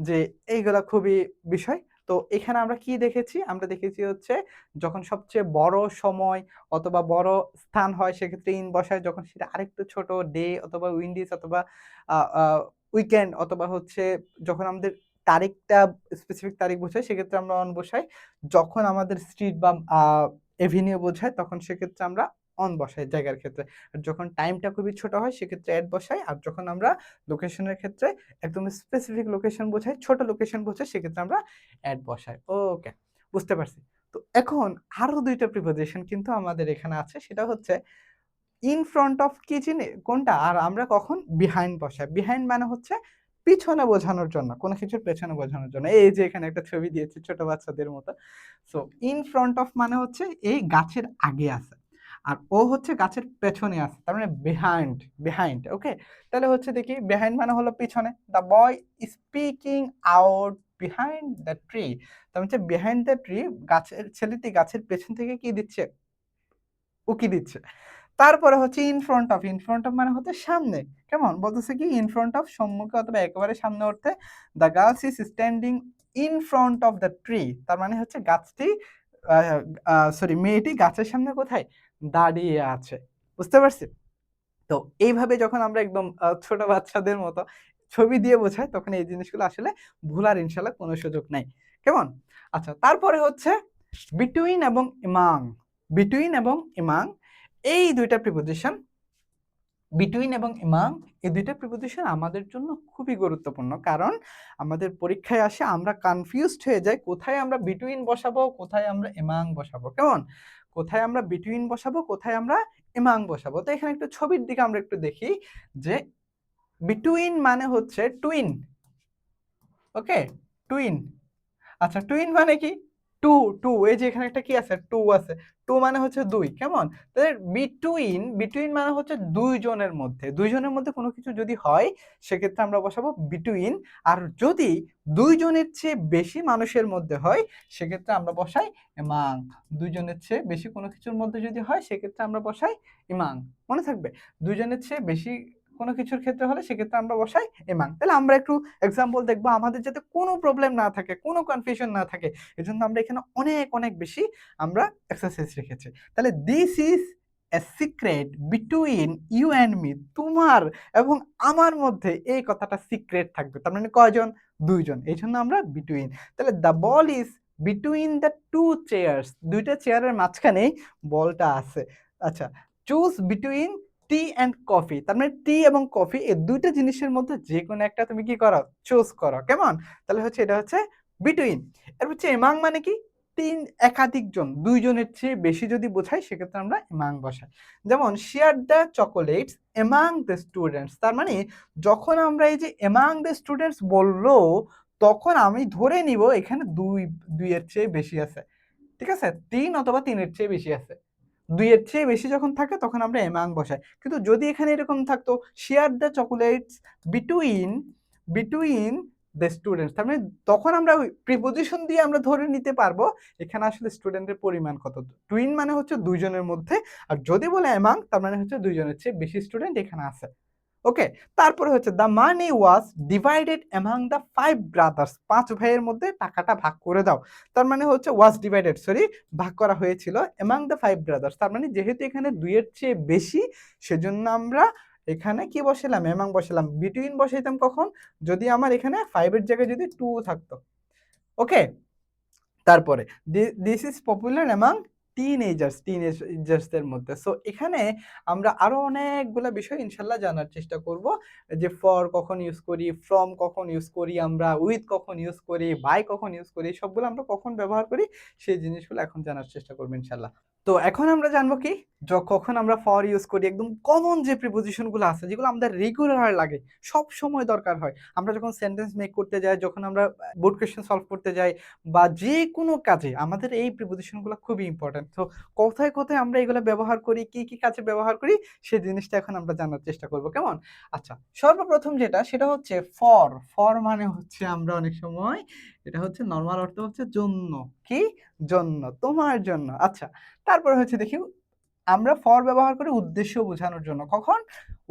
যে এইগুলা খুবই বিষয়। তো এখানে আমরা কি দেখেছি? আমরা দেখেছি হচ্ছে যখন সবচেয়ে বড় সময় অথবা বড় স্থান হয় সেক্ষেত্রে ইন বসায়, যখন সেটা আরেকটু ছোট ডে অথবা উইন্ডিজ অথবা আ আ উইকেন্ড অথবা হচ্ছে যখন আমাদের তারিখটা স্পেসিফিক তারিখ বোঝায় সেক্ষেত্রে আমরা অন বসাই। যখন আমাদের স্ট্রিট বা এভিনিউ বোঝায় তখন সেক্ষেত্রে আমরা অন বসাই জায়গার ক্ষেত্রে। আর যখন টাইমটা খুবই ছোট হয় সেক্ষেত্রে এট বসাই। আর যখন আমরা লোকেশনের ক্ষেত্রে একদম স্পেসিফিক লোকেশন বোঝাই, ছোট লোকেশন বোঝাই সেক্ষেত্রে আমরা এট বসাই। ওকে, বুঝতে পারছি। তো এখন আরো ২ টা প্রিপোজিশন কিন্তু আমাদের এখানে আছে। সেটা হচ্ছে ইন ফ্রন্ট অফ কি চিনি কোনটা? আর আমরা কখন বিহাইন্ড বসাই। বিহাইন্ড মানে হচ্ছে পিছনে বোঝানোর জন্য, কোন কিছুর পেছনে বোঝানোর জন্য। এই যে এখানে একটা ছবি দিয়েছি ছোট বাচ্চাদের মতো। সো ইন ফ্রন্ট অফ মানে হচ্ছে এই গাছের আগে আছে। আর ও হচ্ছে গাছের পেছনে আছে। তার মানে বিহাইন্ড, বিহাইন্ড, ওকে? তাহলে হচ্ছে দেখি বিহাইন্ড মানে হলো পিছনে। The boy speaking out behind the tree. তার মানে হচ্ছে বিহাইন্ড দ্য ট্রি, গাছের ছেলেটি গাছের পেছন থেকে কি দিচ্ছে? উকি দিচ্ছে। তারপরে হচ্ছে in front of, in front of মানে হচ্ছে সামনে। কেমন? বলতেছে কি ইন ফ্রন্ট অফ সম্মুখে অথবা একেবারে সামনে অর্থে the girls is standing in front of the tree. তার মানে হচ্ছে গাছটি আ সরি মেয়েটি গাছের সামনে কোথায়? দাঁড়িয়ে আছে। বুঝতে পারছি? তো এইভাবে যখন আমরা একদম ছোট বাচ্চাদের মতো ছবি দিয়ে বোঝাই তখন এই জিনিসগুলো আসলে ভুলার ইনশাআল্লাহ কোনো সুযোগ নাই। কেমন? আচ্ছা, তারপরে হচ্ছে বিটুইন এবং এমাং। বিটুইন এবং এমাং এই ২ টা প্রিপোজিশন, বিটুইন এবং এমাং এই ২ টা প্রিপোজিশন আমাদের জন্য খুবই গুরুত্বপূর্ণ। কারণ আমাদের পরীক্ষায় আসে আমরা কনফিউজড হয়ে যাই কোথায় আমরা বিটুইন বসাবো, কোথায় আমরা এমাং বসাবো। কেমন? কোথায় আমরা বিটুইন বসাবো, কোথায় আমরা এমাং বসাবো। তো এখানে একটু ছবির দিকে আমরা একটু দেখি যে বিটুইন মানে হচ্ছে টুইন। ওকে? টুইন। আচ্ছা, টুইন মানে কি? 2, 2 এই যে এখানে একটা কি আছে? 2 আছে। 2 মানে হচ্ছে ২, কেমন? তাহলে বিটুইন, বিটুইন মানে হচ্ছে ২ জনের মধ্যে। ২ জনের মধ্যে কোনো কিছু যদি হয়, সেক্ষেত্রে আমরা বসাবো বিটুইন। আর যদি ২ জনের চেয়ে বেশি মানুষের মধ্যে হয়, সেক্ষেত্রে আমরা বসাই এমাং। ২ জনের চেয়ে বেশি কোনো কিছুর মধ্যে যদি হয়, সেক্ষেত্রে আমরা বসাই এমাং। মনে থাকবে? ২ জনের চেয়ে বেশি কোনো কিছুর ক্ষেত্রে হলে সেক্ষেত্রে আমরা বসাই এমাং। তাহলে আমরা একটু এক্সাম্পল দেখব আমাদের যাতে কোনো প্রবলেম না থাকে, কোনো কনফিউশন না থাকে। এজন্য আমরা এখানে অনেক, অনেক বেশি আমরা এক্সারসাইজ রেখেছি। তাহলে this is a secret between you and me. তোমার এবং আমার মধ্যে এই কথাটা সিক্রেট থাকবে। তার মানে কয়জন? ২ জন। এজন্য আমরা বিটুইন। তাহলে the ball is between the 2 chairs. ২ টা চেয়ারের মাঝখানেই বলটা আছে। আচ্ছা, choose between T and coffee. তার মানে টি এবং কফি এই ২ টা জিনিসের মধ্যে যেকোনো একটা তুমি কি করো? চুজ করো। কেমন? তাহলে হচ্ছে এটা হচ্ছে বিটুইন। এরপর হচ্ছে এমাং মানে কি? একাধিক জন, ২ জনের চেয়ে বেশি যদি বোঝাই সেক্ষেত্রে আমরা এমাং বসাই। যেমন share the chocolates among the students. তার মানে যখন আমরা এই যে এমাং দ্য স্টুডেন্টস বলল, তখন আমি ধরে নিব এখানে ২ এর চেয়ে বেশি আছে। ঠিক আছে? ৩ অথবা ৩ এর চেয়ে বেশি আছে। ২ এর চেয়ে বেশি যখন থাকে তখন আমরা এমাং বসাই। কিন্তু যদি এখানে এরকম থাকতো share the chocolates between, between the students, তার মানে তখন আমরা ওই প্রিপোজিশন দিয়ে আমরা ধরে নিতে পারবো এখানে আসলে স্টুডেন্টের পরিমাণ কত। টুইন মানে হচ্ছে ২ জনের মধ্যে, আর যদি বলে এমাং তার মানে হচ্ছে ২ জনের চেয়ে বেশি স্টুডেন্ট এখানে আছে। ওকে? তারপরে হচ্ছে the money was divided among the 5 brothers. ৫ ভাইয়ের মধ্যে টাকাটা ভাগ করে দাও। তার মানে হচ্ছে ওয়াজ ডিভাইডেড, সরি, ভাগ করা হয়েছিল অ্যামং দ্য 5 ব্রাদার্স। তার মানে যেহেতু এখানে ২ এর চেয়ে বেশি সেজন্য আমরা এখানে কি বসালাম? অ্যামং বসালাম। বিটুইন বসাইতাম কখন? যদি আমার এখানে 5 এর জায়গায় যদি 2 থাকতো। ওকে? তারপরে দিস ইজ পপুলার অ্যামং টিনেজার্সদের মধ্যে। সো এখানে আমরা আরো অনেকগুলা বিষয় ইনশাআল্লাহ জানার চেষ্টা করব। যে ফর কখন ইউজ করি, ফ্রম কখন ইউজ করি আমরা, উইথ কখন ইউজ করি, বাই কখন ইউজ করি, সবগুলো আমরা কখন ব্যবহার করি সেই জিনিসগুলো এখন জানার চেষ্টা করব ইনশাআল্লাহ। তো এখন আমরা জানবো কি কখন আমরা ফর ইউজ করি। একদম কমন যে প্রিপোজিশন গুলো আছে যেগুলো আমাদের রেগুলার লাগে, সব সময় দরকার হয়। আমরা যখন সেন্টেন্স মেক করতে যাই, যখন আমরা বোর্ড কোয়েশ্চেন সলভ করতে যাই বা যে কোনো কাজে আমাদের এই প্রিপোজিশন গুলো খুবই ইম্পর্টেন্ট। তো কোথায় কোথায় আমরা এগুলো ব্যবহার করি, কি কি কাজে ব্যবহার করি, সেই জিনিসটা এখন আমরা জানার চেষ্টা করব, কেমন? আচ্ছা, সর্বপ্রথম যেটা সেটা হচ্ছে ফর। ফর মানে হচ্ছে আমরা অনেক সময় এটা হচ্ছে নরমাল অর্থ হচ্ছে জন্য, কি জন্য, তোমার জন্য। আচ্ছা, তারপরে হচ্ছে দেখি আমরা ফর ব্যবহার করি উদ্দেশ্য বোঝানোর জন্য। কখন?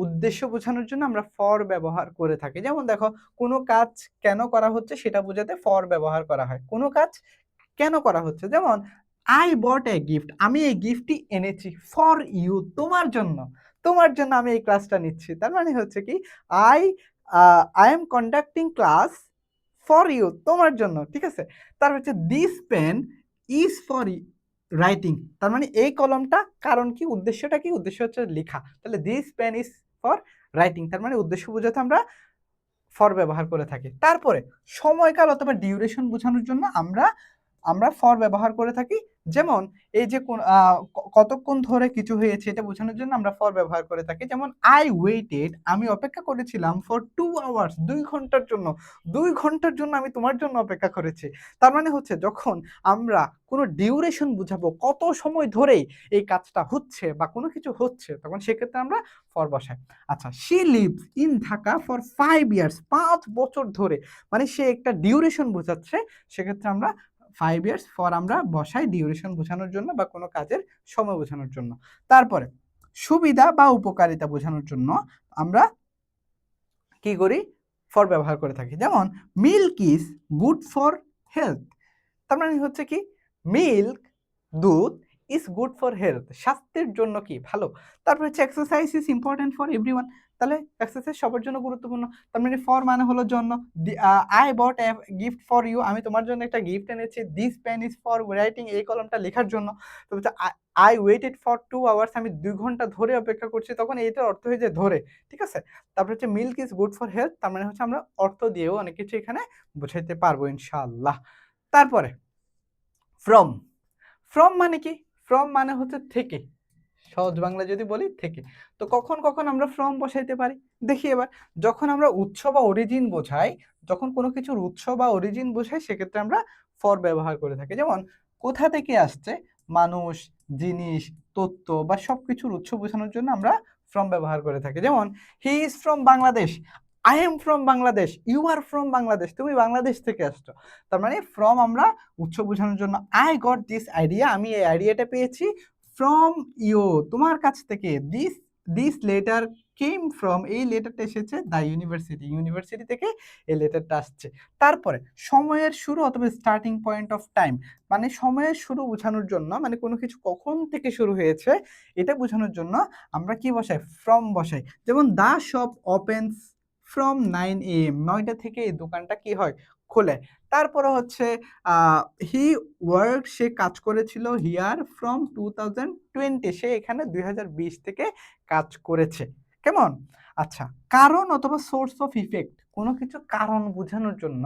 উদ্দেশ্য বোঝানোর জন্য আমরা ফর ব্যবহার করে থাকি। যেমন দেখো, কোনো কাজ কেন করা হচ্ছে সেটা বোঝাতে ফর ব্যবহার করা হয়। কোনো কাজ কেন করা হচ্ছে, যেমন আই বট এ গিফট, আমি এই গিফটটি এনেছি ফর ইউ, তোমার জন্য। তোমার জন্য আমি এই ক্লাসটা নিচ্ছি। তার মানে হচ্ছে কি, I I am conducting class for you, তোমার জন্য, ঠিক আছে? তার হচ্ছে this pen is for writing, তার মানে এই কলমটা, কারণ কি, উদ্দেশ্যটা কি, উদ্দেশ্য হচ্ছে লেখা। তাহলে this pen is for writing, তার মানে উদ্দেশ্য বোঝাতে আমরা ফর ব্যবহার করে থাকি। তারপরে সময়কাল অথবা ডিউরেশন বোঝানোর জন্য আমরা আমরা ফর ব্যবহার করে থাকি। যেমন এই যে কতক্ষণ ধরে কিছু হয়েছে এটা বোঝানোর জন্য আমরা ফর ব্যবহার করে থাকি। যেমন আই ওয়েটেড, আমি অপেক্ষা করেছিলাম ফর 2 আওয়ার্স, 2 ঘন্টার জন্য। 2 ঘন্টার জন্য আমি তোমার জন্য অপেক্ষা করেছি। তার মানে হচ্ছে যখন আমরা কোনো ডিউরেশন বুঝাবো, কত সময় ধরে এই কাজটা হচ্ছে বা কোনো কিছু হচ্ছে, তখন সেক্ষেত্রে আমরা ফর বসাই। আচ্ছা, she lives in Dhaka for 5 years, 5 বছর ধরে, মানে সে একটা ডিউরেশন বোঝাচ্ছে, সেক্ষেত্রে আমরা 5 ইয়ার্স ফর আমরা বসাই ডিউরেশন বোঝানোর জন্য বা কোনো কাজের সময় বোঝানোর জন্য। তারপরে সুবিধা বা উপকারিতা বোঝানোর জন্য আমরা কি করি, ফর ব্যবহার করে থাকি। যেমন milk is good for health, তার মানে হচ্ছে কি, মিল্ক, দুধ, ইজ গুড ফর হেলথ, স্বাস্থ্যের জন্য কি ভালো। তারপর হচ্ছে exercise is important for everyone, তাহলে এক্সারসাইজ সবার জন্য গুরুত্বপূর্ণ। তার মানে ফর মানে হলো জন্য। I bought a gift for you, আমি তোমার জন্য একটা গিফট এনেছি। This pen is for writing, এই কলমটা লেখার জন্য। তো হচ্ছে আই ওয়েটেড ফর 2 আওয়ার্স, আমি 2 ঘন্টা ধরে অপেক্ষা করছি, তখন এইটার অর্থ হয়ে যায় ধরে, ঠিক আছে? তারপর হচ্ছে milk is good for health, তার মানে হচ্ছে আমরা অর্থ দিয়েও অনেক কিছু এখানে বোঝাইতে পারবো ইনশাআল্লাহ। তারপরে ফ্রম। ফ্রম মানে কি? ফ্রম মানে হচ্ছে থেকে, সহজ বাংলা যদি বলি থেকে। তো কখন কখন আমরা ফ্রম বসাইতে পারি, দেখি এবার। যখন আমরা উৎস বা অরিজিন বোঝাই, যখন কোনো কিছুর উৎস বা অরিজিন বোঝাই, সেক্ষেত্রে আমরা ফর ব্যবহার করে থাকি। যেমন কোথা থেকে আসছে, মানুষ, জিনিস, তথ্য বা সবকিছুর উৎস বোঝানোর জন্য আমরা ফ্রম ব্যবহার করে থাকি। যেমন he is from Bangladesh, I am from Bangladesh, you are from Bangladesh, তুমি বাংলাদেশ থেকে আসছো। তার মানে ফ্রম আমরা উৎস বোঝানোর জন্য। আই গট দিস আইডিয়া, আমি এই আইডিয়াটা পেয়েছি ফ্রম ইউ, তোমার কাছ থেকে। This this letter came from, এই লেটারটা এসেছে দ্য ইউনিভার্সিটি, ইউনিভার্সিটি থেকে এই লেটারটা আসছে। তারপরে সময়ের শুরু অথবা স্টার্টিং পয়েন্ট অফ টাইম, মানে সময়ের শুরু বোঝানোর জন্য, মানে কোনো কিছু কখন থেকে শুরু হয়েছে এটা বোঝানোর জন্য আমরা কি বসাই, ফ্রম বসাই। যেমন the shop opens from 9 AM, 9টা থেকে এই দোকানটা কি হয়, খোলে। তারপরে হচ্ছে হি ওয়ার্ক, সে কাজ করেছিল হিয়ার ফ্রম 2020, সে এখানে 2020 থেকে কাজ করেছে, কেমন? আচ্ছা, কারণ অথবা সোর্স অফ ইফেক্ট, কোনো কিছু কারণ বোঝানোর জন্য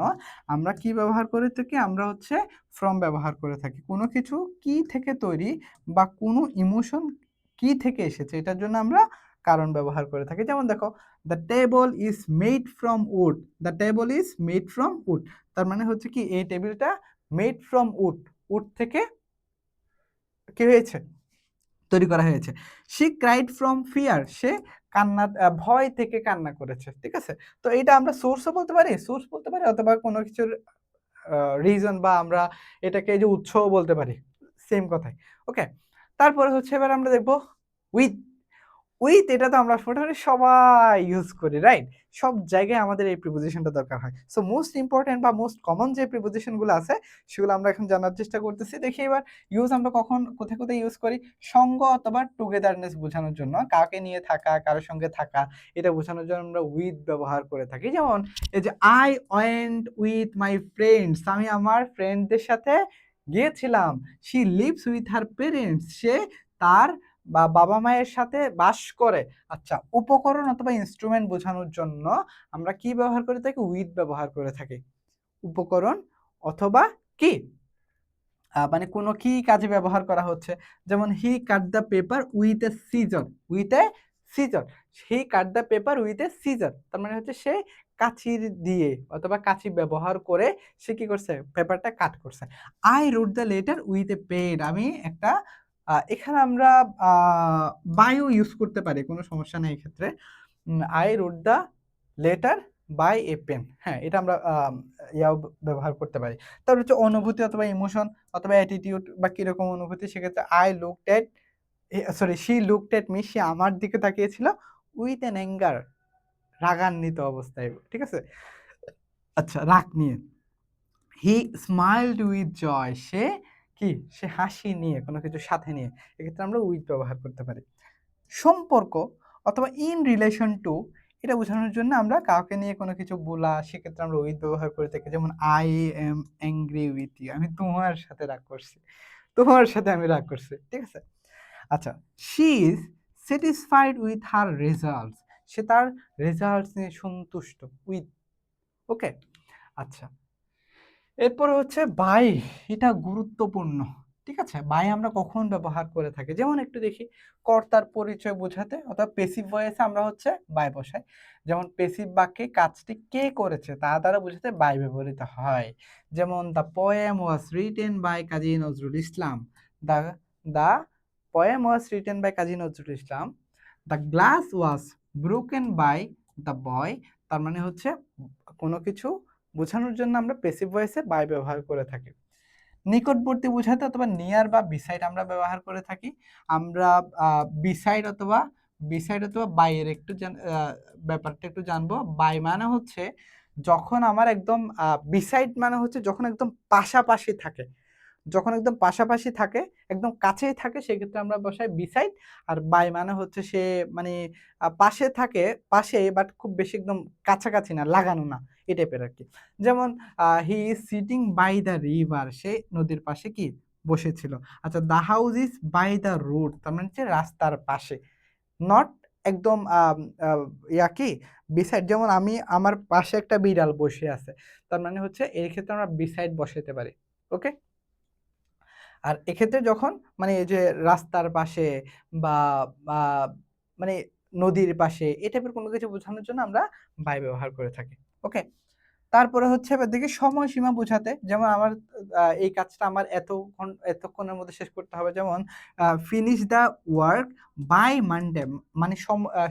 আমরা কি ব্যবহার করে থাকি, আমরা হচ্ছে ফ্রম ব্যবহার করে থাকি। কোনো কিছু কি থেকে তৈরি বা কোনো ইমোশন কি থেকে এসেছে, এটার জন্য আমরা কারণ ব্যবহার করে থাকি। যেমন দেখো, the table is made from would, the table is made from would, তার মানে হচ্ছে কি, এই টেবিলটা মেড ফ্রম উড, উড থেকে কি হয়েছে, তৈরি করা হয়েছে। শি ক্রাইড ফ্রম ফিয়ার, সে কান্না, ভয় থেকে কান্না করেছে, ঠিক আছে? তো এটা আমরা সোর্সও বলতে পারি, সোর্স বলতে পারি, অথবা কোনো কিছুর রিজন, বা আমরা এটাকে এই যে উৎসও বলতে পারি, সেম কথাই। ওকে, তারপরে হচ্ছে এবার আমরা দেখবো উইথ। উইথ এটা তো আমরা মোটামুটি সবাই ইউজ করি, রাইট? সব জায়গায় আমাদের এই প্রিপোজিশনটা দরকার হয়। সো মোস্ট ইম্পর্টেন্ট বা মোস্ট কমন যে প্রিপোজিশন গুলো আছে সেগুলো আমরা এখন জানার চেষ্টা করতেছি। দেখি এবার ইউজ আমরা কখন কোথায় কোথায় ইউজ করি। সঙ্গ অথবা টুগেদারনেস বোঝানোর জন্য, কাউকে নিয়ে থাকা, কারোর সঙ্গে থাকা, এটা বোঝানোর জন্য আমরা উইথ ব্যবহার করে থাকি। যেমন এই যে I went with my friends, আমি আমার ফ্রেন্ডদের সাথে গিয়েছিলাম। She lives with her parents, সে তার বা বাবা মায়ের সাথে বাস করে। আচ্ছা, উপকরণ অথবা ইনস্ট্রুমেন্ট বোঝানোর জন্য আমরা কি ব্যবহার করে থাকি, উইথ ব্যবহার করে থাকি। উপকরণ অথবা কি, মানে কোনো কি কাজে ব্যবহার করা হচ্ছে, যেমন he cut the paper with a scissor, with a scissor, he cut the paper with a scissor, তার মানে হচ্ছে সে কাঁচির দিয়ে অথবা কাঁচি ব্যবহার করে সে কি করছে, পেপারটা কাট করছে। I wrote the letter with a pen, আমি একটা এখানে আমরা বায়ু ইউজ করতে পারি, কোনো সমস্যা নেই এক্ষেত্রে। I wrote the letter by a pen, হ্যাঁ এটা আমরা ইয়াও ব্যবহার করতে পারি। তারপর হচ্ছে অনুভূতি অথবা ইমোশন অথবা অ্যাটিটিউড বা কিরকম অনুভূতি, সেক্ষেত্রে I looked at, sorry she looked at me, সে আমার দিকে তাকিয়েছিল, উইথ অ্যান অ্যাঙ্গার, রাগান্বিত অবস্থায়, ঠিক আছে। আচ্ছা, রাগ নিয়ে হি স্মাইলড উইথ জয়, সে কি, সে হাসি নিয়ে, কোনো কিছু সাথে নিয়ে, এক্ষেত্রে আমরা উইথ ব্যবহার করতে পারি। সম্পর্ক অথবা ইন রিলেশন টু, এটা বোঝানোর জন্য আমরা কাউকে নিয়ে কোনো কিছু বলা, সেক্ষেত্রে আমরা উইথ ব্যবহার করে থাকি, যেমন I am angry with you, আমি তোমার সাথে রাগ করছি, তোমার সাথে আমি রাগ করছি, ঠিক আছে। আচ্ছা, she is satisfied with her results, সে তার রেজাল্টস নিয়ে সন্তুষ্ট, উইথ, ওকে। আচ্ছা, এরপরে হচ্ছে বাই, এটা গুরুত্বপূর্ণ, ঠিক আছে। বাই আমরা কখন ব্যবহার করে থাকি, যেমন একটু দেখি, কর্তার পরিচয় বোঝাতে অথবা পেসিভ ভয়েসে আমরা হচ্ছে বাই বসাই, যেমন পেসিভ বাক্যে কাজটি কে করেছে তা দ্বারা বোঝাতে বাই ব্যবহৃত হয়, যেমন the poem was written by Kazi Nazrul Islam, the the poem was written by Kazi Nazrul Islam, the glass was broken by the boy, তার মানে হচ্ছে কোনো কিছু বোঝানোর জন্য আমরা প্যাসিভ ভয়েসে বাই ব্যবহার করে থাকি। নিকটবর্তী বোঝাতে অথবা নিয়ার বা বিসাইড আমরা ব্যবহার করে থাকি। আমরা বিসাইড অথবা বাই এর একটু ব্যাপারটা একটু জানবো। বাই মানে হচ্ছে যখন আমার একদম বিসাইড মানে হচ্ছে যখন একদম পাশাপাশি থাকে, যখন একদম পাশাপাশি থাকে, একদম কাছেই থাকে, সেক্ষেত্রে আমরা বসাই বিসাইড। আর বাই মানে হচ্ছে সে মানে পাশে থাকে, পাশে বাট খুব বেশি একদম কাছাকাছি না, লাগানো না, এই টাইপের আর কি। যেমন he is sitting by the river, সে নদীর পাশে কি বসেছিল। আচ্ছা, the house is by the road, তার মানে হচ্ছে রাস্তার পাশে, নট একদম ইয়া কি বিসাইড, যেমন আমি আমার পাশে একটা বিড়াল বসে আছে, তার মানে হচ্ছে এই ক্ষেত্রে আমরা বিসাইড বসাতে পারি, ওকে। আর এক্ষেত্রে যখন মানে এই যে রাস্তার পাশে বা মানে নদীর পাশে এই টাইপের কোনো কিছু বোঝানোর জন্য আমরা বাই ব্যবহার করে থাকি, ওকে। তারপরে হচ্ছে এবার দেখি সময়সীমা বোঝাতে, যেমন আমার এই কাজটা আমার এতক্ষণের মধ্যে শেষ করতে হবে, যেমন finish the work by Monday, মানে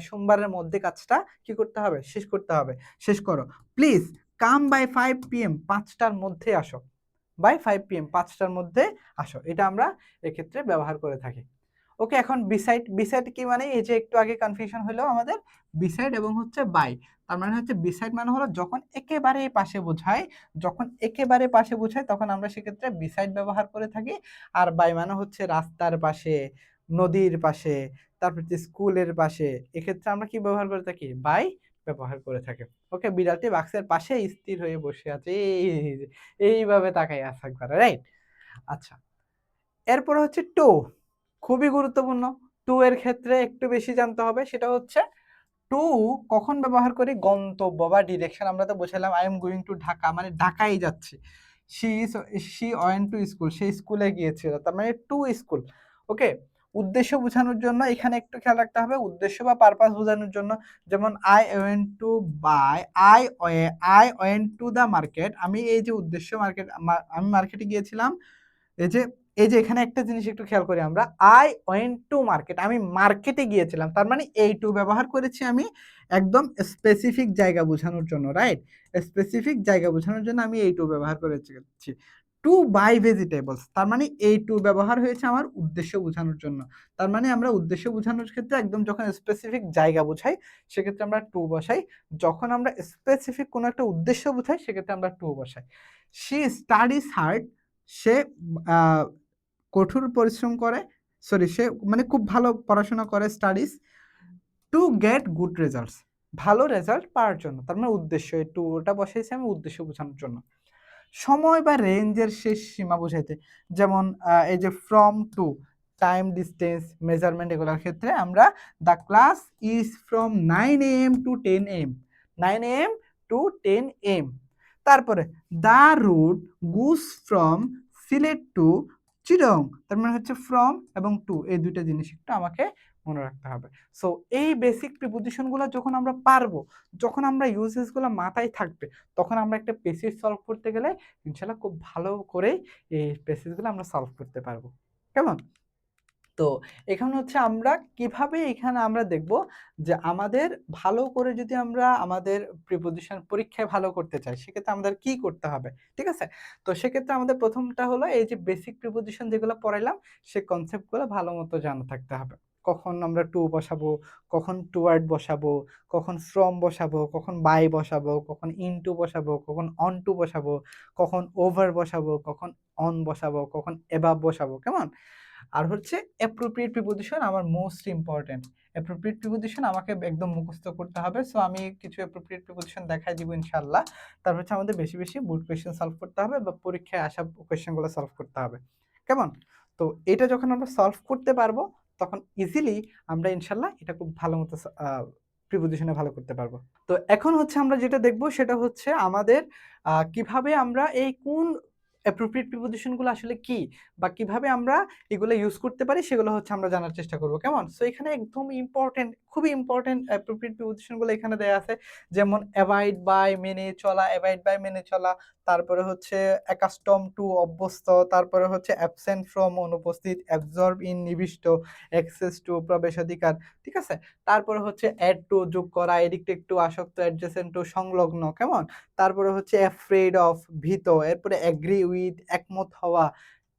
সোমবারের মধ্যে কাজটা কি করতে হবে, শেষ করতে হবে, শেষ করো। প্লিজ কাম বাই 5 PM, 5টার মধ্যে আসো, বাই 5 PM, 5টার মধ্যে আসো, এটা আমরা এক্ষেত্রে ব্যবহার করে থাকি, ওকে। এখন বিসাইড, বিসাইড কি মানে, এই যে একটু আগে কনফিউশন হলো আমাদের, বিসাইড এবং হচ্ছে বাই, তার মানে হচ্ছে বিসাইড মানে হলো যখন একেবারে পাশে বোঝায়, যখন একেবারে পাশে বোঝায় তখন আমরা সেক্ষেত্রে বিসাইড ব্যবহার করে থাকি। আর বাই মানে হচ্ছে রাস্তার পাশে, নদীর পাশে, তারপর স্কুলের পাশে, এক্ষেত্রে আমরা কি ব্যবহার করে থাকি, বাই ব্যবহার করে থাকি, ওকে। বিড়ালটি বাক্সের পাশে স্থির হয়ে বসে আছে, এইভাবে তাকাই আছে একবার, রাইট। আচ্ছা, এরপর হচ্ছে টু, খুবই গুরুত্বপূর্ণ। টু এর ক্ষেত্রে একটু বেশি জানতে হবে, সেটা হচ্ছে টু কখন ব্যবহার করি, গন্তব্য বা ডিরেকশন, আমরা তো বোঝালাম I am going to Dhaka, মানে ঢাকায় যাচ্ছি। শি ওয়েন্ট টু স্কুল, সে স্কুলে গিয়েছিল, তার মানে টু স্কুল, ওকে। উদ্দেশ্য বোঝানোর জন্য এখানে একটু খেয়াল রাখতে হবে, উদ্দেশ্য বা পারপাস বোঝানোর জন্য, যেমন I went to buy, I went to the market, আমি এই যে উদ্দেশ্য আমি মার্কেটে গিয়েছিলাম, এই যে এখানে একটা জিনিস একটু খেয়াল করি আমরা, আই ওয়েন্ট টু মার্কেট, আমি মার্কেটে গিয়েছিলাম, তার মানে এই টু ব্যবহার করেছি আমি একদম স্পেসিফিক জায়গা বোঝানোর জন্য, রাইট। স্পেসিফিক জায়গা বোঝানোর জন্য আমি এই টু ব্যবহার করেছি। টু বাই ভেজিটেবলস, তার মানে এই টু ব্যবহার হয়েছে আমার উদ্দেশ্য বোঝানোর জন্য, তার মানে আমরা উদ্দেশ্য বোঝানোর ক্ষেত্রে একদম যখন স্পেসিফিক জায়গা বোঝাই সেক্ষেত্রে আমরা টু বসাই, যখন আমরা স্পেসিফিক কোনো একটা উদ্দেশ্য বোঝাই সেক্ষেত্রে আমরা টু বসাই। শি স্টাডিজ হার্ড, সে কঠোর পরিশ্রম করে, সে মানে খুব ভালো পড়াশোনা করে, studies to get good results, ভালো রেজাল্ট পাওয়ার জন্য, তার মানে উদ্দেশ্য, এই টুটা বসাইছি আমি উদ্দেশ্য বোঝানোর জন্য। সময় বা রেঞ্জের শেষ সীমা বোঝাইতে, যেমন এই যে from to, time, distance, measurement, এগুলোর ক্ষেত্রে আমরা the class is from 9 AM to 10 AM, 9 AM to 10 AM। তারপরে the route goes from Sylhet to Chittagong, তার মানে হচ্ছে ফ্রম এবং টু, এই দুইটা জিনিস একটু আমাকে মনে রাখতে হবে। সো এই বেসিক প্রিপোজিশনগুলো যখন আমরা পারবো, যখন আমরা ইউজেসগুলো মাথায় থাকবে, তখন আমরা একটা প্যাসেজ সলভ করতে গেলে ইনশাআল্লাহ খুব ভালো করে এই প্যাসেজগুলো আমরা সলভ করতে পারবো। কেমন? তো এখানে হচ্ছে আমরা কিভাবে এখানে আমরা দেখব যে আমাদের ভালো করে যদি আমরা আমাদের প্রিপোজিশন পরীক্ষায় ভালো করতে চাই, সেক্ষেত্রে আমাদের কি করতে হবে? ঠিক আছে? তো সেক্ষেত্রে আমাদের ১ম টা হলো এই যে বেসিক প্রিপোজিশন যেগুলো পড়াইলাম, সে কনসেপ্ট গুলো ভালো মতো জানা থাকতে হবে। কখন আমরা টু বসাবো, কখন টুয়ার্ড বসাবো, কখন ফ্রম বসাবো, কখন বাই বসাবো, কখন ইনটু বসাবো, কখন অনটু বসাবো, কখন ওভার বসাবো, কখন অন বসাবো, কখন এবাভ বসাবো। কেমন? আর হচ্ছে অ্যাপ্রোপ্রিয়েট প্রিপোজিশন আমার মোস্ট ইম্পোর্টেন্ট। অ্যাপ্রোপ্রিয়েট প্রিপোজিশন আমাকে একদম মুখস্থ করতে হবে। সো আমি কিছু অ্যাপ্রোপ্রিয়েট প্রিপোজিশন দেখাই দিব ইনশাআল্লাহ। তারপর হচ্ছে আমাদের বেশি, বেশি বোর্ড কোয়েশ্চেন সলভ করতে হবে বা পরীক্ষায় আসা কোয়েশ্চেনগুলো সলভ করতে হবে। কেমন? তো এটা যখন আমরা সলভ করতে পারবো, তখন ইজিলি আমরা ইনশাআল্লাহ এটা খুব ভালো মতো প্রিপোজিশনে ভালো করতে পারবো। তো এখন হচ্ছে আমরা যেটা দেখব সেটা হচ্ছে আমাদের কিভাবে আমরা এই কোন অ্যাপ্রোপ্রিয়েট প্রিপোজিশন গুলো আসলে কি? বা কিভাবে আমরা এগুলো ইউজ করতে পারি সেগুলো হচ্ছে আমরা জানার চেষ্টা করব। কেমন? সো এখানে একদম ইম্পোর্টেন্ট, খুবই ইম্পোর্টেন্ট অ্যাপ্রোপ্রিয়েট প্রিপোজিশন গুলো এখানে দেয়া আছে। যেমন অ্যাভয়েড বাই মেনে চলা, অ্যাভয়েড বাই মেনে চলা। তারপরে হচ্ছে অ্যাকাস্টম টু অভ্যস্ত, তারপরে হচ্ছে অ্যাবসেন্ট ফ্রম অনুপস্থিত, অ্যাবসর্ব ইন নিবিষ্ট, অ্যাক্সেস টু প্রবেশাধিকার। ঠিক আছে? তারপরে হচ্ছে অ্যাড টু যোগ করা, এডিক্টেড টু আসক্ত, অ্যাডজেসেন্ট টু সংলগ্ন। কেমন? তারপরে হচ্ছে অ্যাফ্রেড অফ ভীত, এরপরে এগ্রি উইথ একমত হওয়া।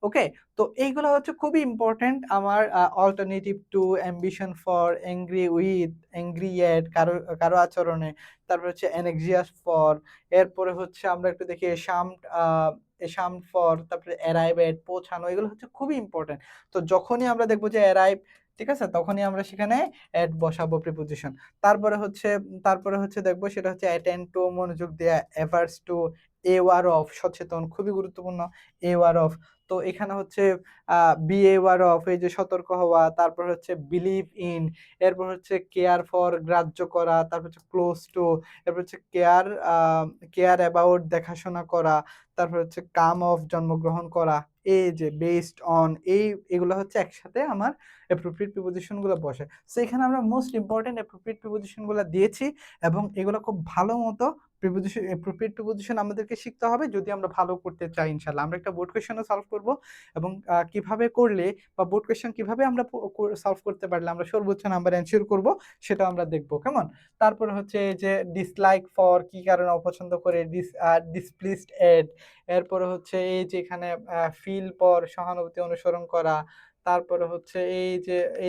ওকে? তো এইগুলো হচ্ছে খুবই ইম্পোর্টেন্ট আমার alternative to, ambition for, angry with, angry at কারো কারো আচরণে। তারপর হচ্ছে অ্যানেক্সিয়াস ফর, এরপরে হচ্ছে আমরা একটু দেখি এশামড ফর, তারপরে অ্যারাইভ এট পৌঁছানো। এগুলো হচ্ছে খুবই ইম্পোর্টেন্ট। তো যখনই আমরা দেখব যে অ্যারাইভ, ঠিক আছে? তখনই আমরা সেখানে এট বসাবো প্রিপোজিশন। তারপরে হচ্ছে দেখব সেটা হচ্ছে অ্যাটেন্ড টু মনোযোগ দেয়া, অ্যাভার্স টু, এওয়ার অফ সচেতন, খুবই গুরুত্বপূর্ণ এওয়ার অফ। তো এখানে হচ্ছে বি এওয়ার অফ, এই যে সতর্ক হওয়া, তারপর হচ্ছে বিলিভ ইন, এরপর হচ্ছে কেয়ার ফর গ্রাহ্য করা, তারপর হচ্ছে ক্লোজ টু, এরপর হচ্ছে কেয়ার অ্যাবাউট দেখাশোনা করা, তারপর হচ্ছে কাম অফ জন্মগ্রহণ করা, এই যে বেসড অন, এগুলো হচ্ছে একসাথে আমার অ্যাপ্রোপ্রিয়েট প্রিপোজিশন গুলো বসে। সো এখানে আমরা মোস্ট ইম্পোর্টেন্ট অ্যাপ্রোপ্রিয়েট প্রিপোজিশন গুলো দিয়েছি এবং এগুলো খুব ভালো মতো অ্যাপ্রোপ্রিয়েট প্রিপোজিশন আমাদেরকে শিখতে হবে যদি আমরা ভালো করতে চাই ইনশাআল্লাহ। আমরা একটা বোর্ড কোয়েশ্চেনও সলভ করব এবং কিভাবে করলে বা বোর্ড কোয়েশ্চেন কিভাবে আমরা সলভ করতে পারলে আমরা সর্বোচ্চ নাম্বার এনশিওর করব সেটাও আমরা দেখব। কেমন? তারপরে হচ্ছে এই যে ডিসলাইক ফর, কি কারণে অপছন্দ করে, ডিসপ্লিসড এট, এরপরে হচ্ছে এই যে এখানে ফিল পর সহানুভূতি অনুসরণ করা। তারপরে হচ্ছে এই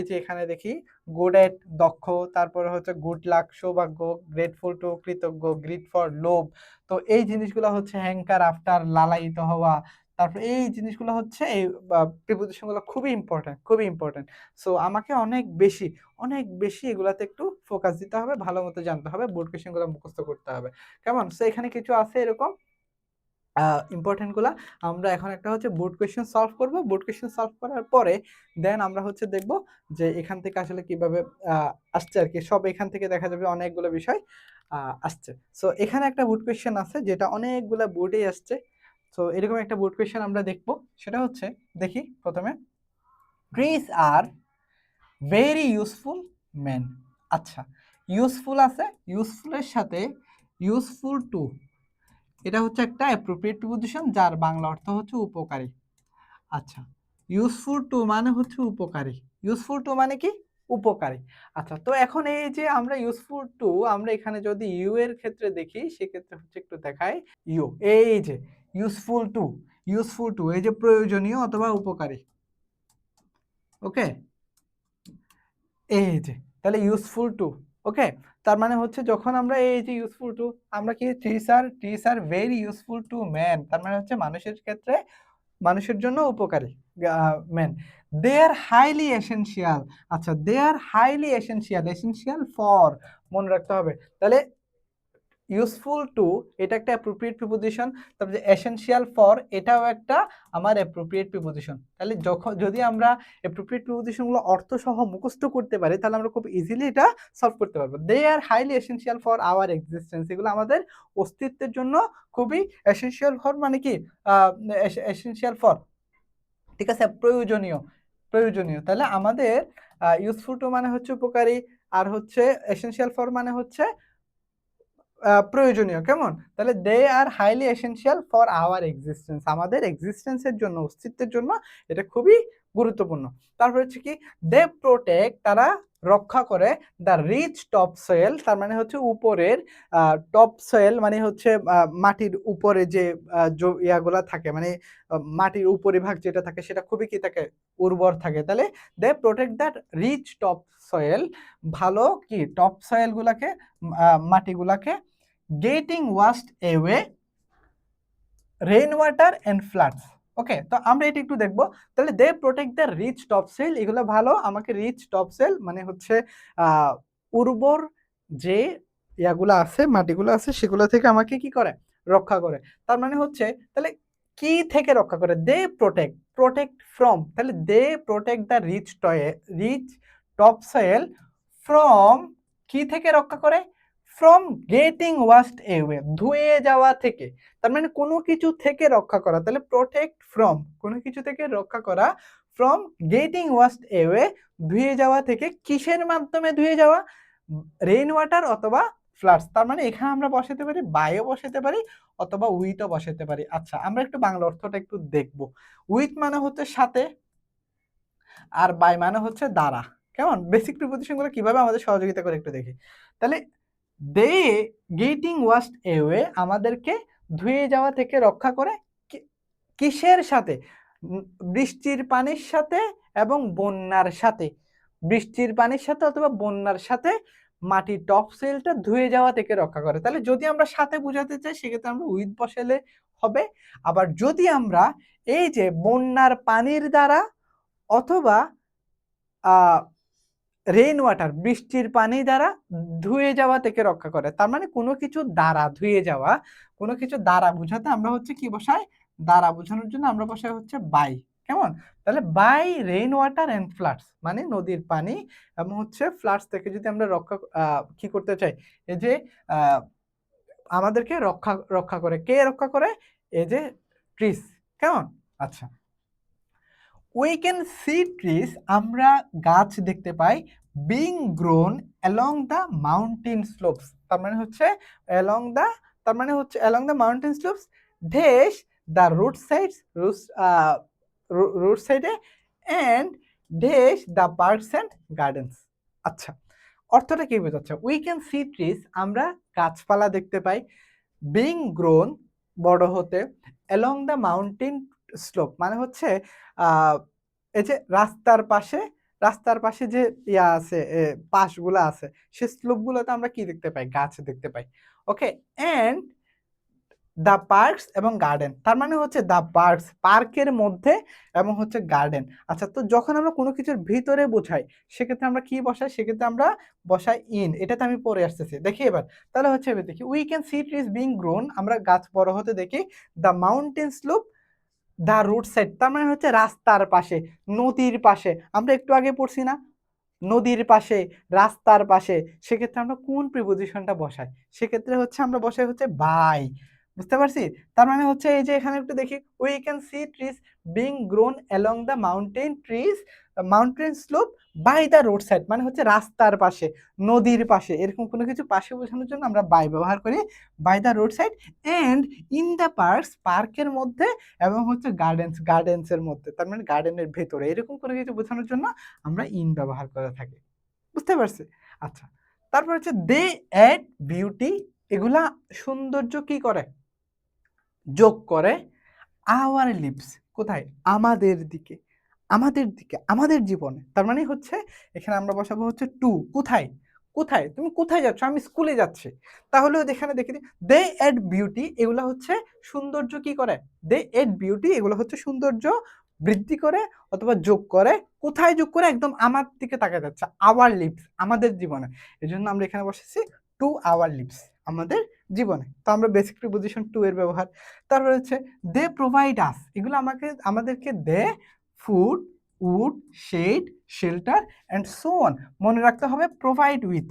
যে এখানে দেখি গুড এট দক্ষ, তারপরে হচ্ছে গুড লাক সৌভাগ্য, গ্রেটফুল টু কৃতজ্ঞ, গ্রিড ফর লোভ। তো এই জিনিসগুলো হচ্ছে হ্যাঙ্কার আফটার লালায়িত হওয়া। তারপর এই জিনিসগুলো হচ্ছে এই প্রিপোজিশন গুলো খুবই ইম্পোর্টেন্ট, খুবই ইম্পোর্টেন্ট। সো আমাকে অনেক বেশি এগুলাতে একটু ফোকাস দিতে হবে, ভালো মতো জানতে হবে, বোর্ড কোয়েশ্চেন গুলো মুখস্থ করতে হবে। কেমন? সো এখানে কিছু আছে এরকম ইম্পোর্টেন্ট গুলা। আমরা এখন একটা হচ্ছে বোর্ড কোয়েশ্চেন সলভ করব। বোর্ড কোয়েশ্চেন সলভ করার পরে দেন আমরা হচ্ছে দেখব যে এখান থেকে আসলে কিভাবে আ আসছে আরকি। সব এখান থেকে দেখা যাবে অনেকগুলো বিষয় আসছে। সো এখানে একটা বোর্ড কোয়েশ্চেন আছে যেটা অনেকগুলা বোর্ডেই আসছে। সো এরকম একটা বোর্ড কোয়েশ্চেন আমরা দেখব। সেটা হচ্ছে দেখি ১ম এ trees are very useful men. আচ্ছা, ইউজফুল আছে, ইউজফুল এর সাথে ইউজফুল টু, এটা হচ্ছে একটা অ্যাপ্রোপ্রিয়েট প্রিপোজিশন যার বাংলা অর্থ হচ্ছে উপকারী। আচ্ছা, ইউজফুল টু মানে হচ্ছে উপকারী। ইউজফুল টু মানে কি? উপকারী। আচ্ছা, তো এখন এই যে আমরা ইউজফুল টু আমরা এখানে যদি ইউ এর ক্ষেত্রে দেখি সেক্ষেত্রে হচ্ছে একটু দেখাই ইউ। এই যে ইউজফুল টু, ইউজফুল টু এই যে প্রয়োজনীয় অথবা উপকারী। ওকে? এই যে তাহলে ইউজফুল টু। ওকে? তার মানে হচ্ছে যখন আমরা এই যে ইউজফুল টু আমরা কি trees are very useful to man, তার মানে হচ্ছে মানুষের ক্ষেত্রে মানুষের জন্য উপকারী। Men they are highly essential. আচ্ছা, they are highly essential, essential for মনে রাখতে হবে। তাহলে ইউজফুল টু এটা একটা অ্যাপ্রোপ্রিয়েট প্রিপোজিশন। তারপরে এসেনশিয়াল ফর এটাও একটা আমার অ্যাপ্রোপ্রিয়েট প্রিপোজিশন। তাহলে যদি আমরা অ্যাপ্রোপ্রিয়েট প্রিপোজিশন গুলো অর্থ সহ মুখস্থ করতে পারি তাহলে আমরা খুব ইজিলি এটা সলভ করতে পারবো। They are highly essential for our existence, এগুলো আমাদের অস্তিত্বের জন্য খুবই এসেনশিয়াল ফর মানে কি এসেনশিয়াল ফর ঠিক আছে, প্রয়োজনীয়, প্রয়োজনীয়। তাহলে আমাদের ইউজফুল টু মানে হচ্ছে উপকারী, আর হচ্ছে এসেনশিয়াল ফর মানে হচ্ছে প্রয়োজনীয়। কেমন? তাহলে they are highly essential for our existence, আমাদের এক্সিস্টেন্সের জন্য, অস্তিত্বের জন্য এটা খুবই গুরুত্বপূর্ণ। তারপর হচ্ছে কি, দে প্রোটেক্ট, তারা রক্ষা করে দ্য রিচ টপ সয়েল, তার মানে হচ্ছে উপরের টপ সয়েল মানে হচ্ছে মাটির উপরে যে ইয়াগুলা থাকে, মানে মাটির উপরিভাগ যেটা থাকে সেটা খুবই কি থাকে, উর্বর থাকে। তাহলে they protect the rich top soil, ভালো কি টপ সয়েল গুলাকে, মাটিগুলাকে, getting washed away rain water and floods. Okay, তো আমরা এটা একটু দেখবো। তাহলে they protect the rich top soil, এগুলো ভালো, আমাকে রিচ টপ সয়েল মানে হচ্ছে উর্বর যে ইয়াগুলো আছে, মাটিগুলো আছে, সেগুলো থেকে আমাকে কি করে, রক্ষা করে। তার মানে হচ্ছে তাহলে কি থেকে রক্ষা করে, দে প্রোটেক্ট, প্রোটেক্ট ফ্রম, তাহলে they protect the rich top soil from, কি থেকে রক্ষা করে, ফ্রম গেটিং ওয়াশড অ্যাওয়ে, ধুয়ে যাওয়া থেকে। তার মানে কোনো কিছু থেকে রক্ষা করা, তাহলে প্রোটেক্ট ফ্রম, কোনো কিছু থেকে রক্ষা করা, ফ্রম গেটিং ওয়াশড অ্যাওয়ে, ধুয়ে যাওয়া থেকে, কিসের মাধ্যমে ধুয়ে যাওয়া, রেইন ওয়াটার অথবা ফ্লাডস। তার মানে এখানে আমরা বসাতে পারি বায়ও বসাতে পারি অথবা উইথও বসাতে পারি। আচ্ছা, আমরা একটু বাংলা অর্থটা একটু দেখব। উইথ মানে হচ্ছে সাথে, আর বাই মানে হচ্ছে দ্বারা। কেমন, বেসিক প্রিপোজিশন গুলো কিভাবে আমাদের সহযোগিতা করে একটু দেখি। তাহলে দে গেটিং ওয়াশড অ্যাওয়ে, আমাদেরকে ধুয়ে যাওয়া থেকে রক্ষা করে, কিসের সাথে, বৃষ্টির পানির সাথে এবং বন্যার সাথে, বৃষ্টির পানির সাথে অথবা বন্যার সাথে মাটির টপ সয়েলটা ধুয়ে যাওয়া থেকে রক্ষা করে। তাহলে যদি আমরা সাথে বোঝাতে চাই সেক্ষেত্রে আমরা উইথ বসালে হবে। আবার যদি আমরা এই যে বন্যার পানির দ্বারা অথবা রেইন ওয়াটার, বৃষ্টির পানি দ্বারা ধুয়ে যাওয়া থেকে রক্ষা করে, তার মানে কোনো কিছু দ্বারা ধুয়ে যাওয়া, কোনো কিছু দ্বারা বোঝাতে আমরা হচ্ছে কি বসাই, দ্বারা বোঝানোর জন্য আমরা বসাই হচ্ছে বাই। কেমন, তাহলে by rain water and floods, মানে নদীর পানি এবং হচ্ছে ফ্লাডস থেকে যদি আমরা রক্ষা কি করতে চাই, এই যে আমাদেরকে রক্ষা রক্ষা করে, কে রক্ষা করে, এই যে ট্রিস। কেমন, আচ্ছা, we can see trees, আমরা গাছ দেখতে পাই, being grown along the mountain slopes, তার মানে হচ্ছে along the, তার মানে হচ্ছে along the mountain slopes, dash the roadsides, road side and dash the parks and gardens। আচ্ছা, অর্থটা কি বোঝাচ্ছে, we can see trees, আমরা গাছপালা দেখতে পাই, being grown বড় হতে, along the mountain slope মানে হচ্ছে এই যে রাস্তার পাশে যে ইয়া আছে, পাশগুলো আছে, সেই স্লোপগুলোতে আমরা কি দেখতে পাই, গাছ দেখতে পাই। ওকে, এন্ড দ্য পার্কস এবং গার্ডেন, তার মানে হচ্ছে দ্য পার্কস, পার্কের মধ্যে, এবং হচ্ছে গার্ডেন। আচ্ছা, তো যখন আমরা কোনো কিছুর ভিতরে বোঝাই সেক্ষেত্রে আমরা কি বসাই, সেক্ষেত্রে আমরা বসাই ইন, এটাতে আমি পরে আসতেছি, দেখি এবার। তাহলে হচ্ছে এবার দেখি, we can see trees being grown, আমরা গাছ বড় হতে দেখি, the mountain slope, the road side, তার মানে হচ্ছে রাস্তার পাশে, নদীর পাশে, আমরা একটু আগে পড়ছি না, নদীর পাশে, রাস্তার পাশে, সেক্ষেত্রে আমরা কোন প্রিপোজিশনটা বসাই, সেক্ষেত্রে হচ্ছে আমরা বসাই হচ্ছে বাই। বুঝতে পারছি, তার মানে হচ্ছে এই যে এখানে একটু দেখি, we can see trees being grown along the mountain slope by the road side, মানে হচ্ছে রাস্তার পাশে, নদীর পাশে, এরকম কোনো কিছু পাশে বোঝানোর জন্য আমরা বাই ব্যবহার করি, by the road side, and in the parks, পার্কের মধ্যে, এবং হচ্ছে গার্ডেন্সের মধ্যে, তার মানে গার্ডেনের ভেতরে, এরকম কোনো কিছু বোঝানোর জন্য আমরা ইন ব্যবহার করে থাকি। বুঝতে পারছি, আচ্ছা। তারপর হচ্ছে দে অ্যাড বিউটি, এগুলা সৌন্দর্য কি করে, যোগ করে, আওয়ার লিভস, কোথায়, আমাদের দিকে, আমাদের জীবনে, তার মানে হচ্ছে এখানে আমরা বসাবো হচ্ছে টু, কোথায়, কোথায়, তুমি কোথায় যাচ্ছ, আমি স্কুলে যাচ্ছি। তাহলে এখানে দেখে দিই, দে অ্যাড বিউটি, এগুলা হচ্ছে সৌন্দর্য কি করে, দে অ্যাড বিউটি, এগুলো হচ্ছে সৌন্দর্য বৃদ্ধি করে অথবা যোগ করে, কোথায় যোগ করে, একদম আমার দিকে তাকায় যাচ্ছে, আওয়ার লিভস, আমাদের জীবনে, এই জন্য আমরা এখানে বসেছি টু আওয়ার লিভস, আমাদের জীবনে। তো আমরা বেসিক প্রিপোজিশন টু এর ব্যবহার। তারপর হচ্ছে দে প্রোভাইড আস, এগুলো আমাদেরকে they food, wood, shade, shelter and so on. মনে রাখতে হবে প্রোভাইড উইথ,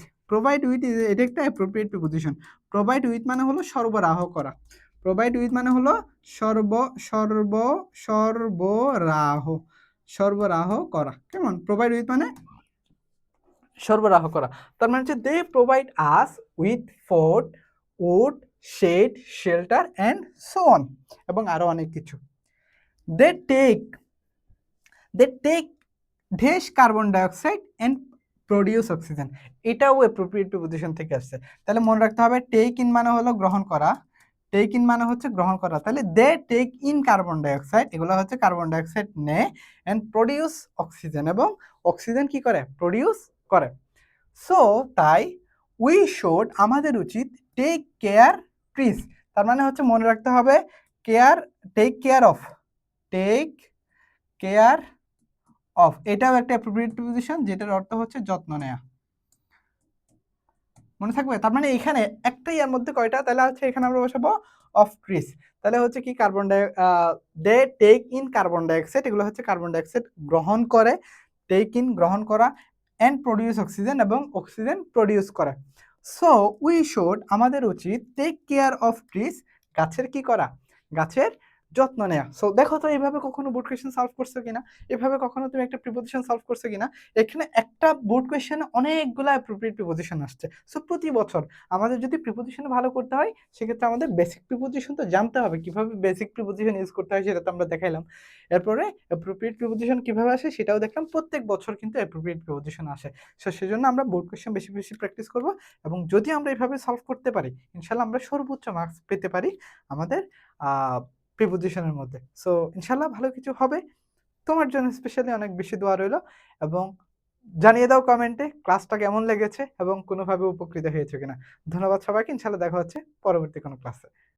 এটা একটা অ্যাপ্রোপ্রিয়েট প্রিপোজিশন। প্রোভাইড উইথ মানে হলো সরবরাহ করা, প্রোভাইড উইথ মানে হলো সরবরাহ, সরবরাহ করা। কেমন? প্রোভাইড উইথ মানে সরবরাহ করা। তার মানে হচ্ছে they provide us with food, wood, shade, shelter and so on, এবং আরো অনেক কিছু। They take dash carbon dioxide and produce oxygen. এটাও অ্যাপ্রোপ্রিয়েট প্রিপোজিশন থেকে আসছে। তাহলে মনে রাখতে হবে টেক ইন মানে হলো গ্রহণ করা, টেক ইন মানে হচ্ছে গ্রহণ করা। তাহলে they take in carbon dioxide, এগুলো হচ্ছে কার্বন ডাইঅক্সাইড নেয়, অ্যান্ড প্রডিউস অক্সিজেন, এবং অক্সিজেন কি করে? প্রডিউস করে। সো তাই উই শুড আমাদের উচিত টেক কেয়ার ট্রিজ, তার মানে হচ্ছে মনে রাখতে হবে care, take care of, take care of, এটাও একটা অ্যাপ্রোপ্রিয়েট প্রিপোজিশন যেটার অর্থ হচ্ছে যত্ন নেওয়া। মনে থাকবে? তার মানে এখানে একটাই এর মধ্যে কয়টা? তাহলে হচ্ছে এখানে আমরা বসাবো অফ ট্রিজ। তাহলে হচ্ছে কি carbon di they take in carbon dioxide, এগুলো হচ্ছে কার্বন ডাইঅক্সাইড গ্রহণ করে, টেক ইন গ্রহণ করা, অ্যান্ড প্রডিউস অক্সিজেন, এবং অক্সিজেন প্রডিউস করে। সো উই শুড আমাদের উচিত টেক কেয়ার অফ ট্রিজ, গাছের কি করা? গাছের যত্ন নেওয়া। সো দেখো তো এইভাবে কখনো বোর্ড কোয়েশ্চেন সলভ করছো কিনা, এভাবে কখনো তুমি একটা প্রিপোজিশন সলভ করছো কিনা। এখানে একটা বোর্ড কোয়েশ্চেনে অনেকগুলা অ্যাপ্রোপ্রিয়েট প্রিপোজিশন আসছে। সো প্রতি বছর আমাদের যদি প্রিপোজিশন ভালো করতে হয়, সেক্ষেত্রে আমাদের বেসিক প্রিপোজিশন তো জানতে হবে, কিভাবে বেসিক প্রিপোজিশন ইউজ করতে হয় সেটা তো আমরা দেখাইলাম। এরপরে অ্যাপ্রোপ্রিয়েট প্রিপোজিশন কিভাবে আসে সেটাও দেখলাম। প্রত্যেক বছর কিন্তু অ্যাপ্রোপ্রিয়েট প্রিপোজিশন আসে। সো সেজন্য আমরা বোর্ড কোয়েশ্চেন বেশি বেশি প্র্যাকটিস করব, এবং যদি আমরা এভাবে সলভ করতে পারি, ইনশাল্লাহ আমরা সর্বোচ্চ মার্কস পেতে পারি আমাদের প্রিপোজিশনের মধ্যে। সো ইনশাল্লাহ ভালো কিছু হবে। তোমার জন্য স্পেশালি অনেক বেশি দোয়া রইল, এবং জানিয়ে দাও কমেন্টে ক্লাসটা কেমন লেগেছে এবং কোনোভাবে উপকৃত হয়েছে কিনা। ধন্যবাদ সবাইকে। ইনশাল্লাহ দেখা হচ্ছে পরবর্তী কোনো ক্লাসে।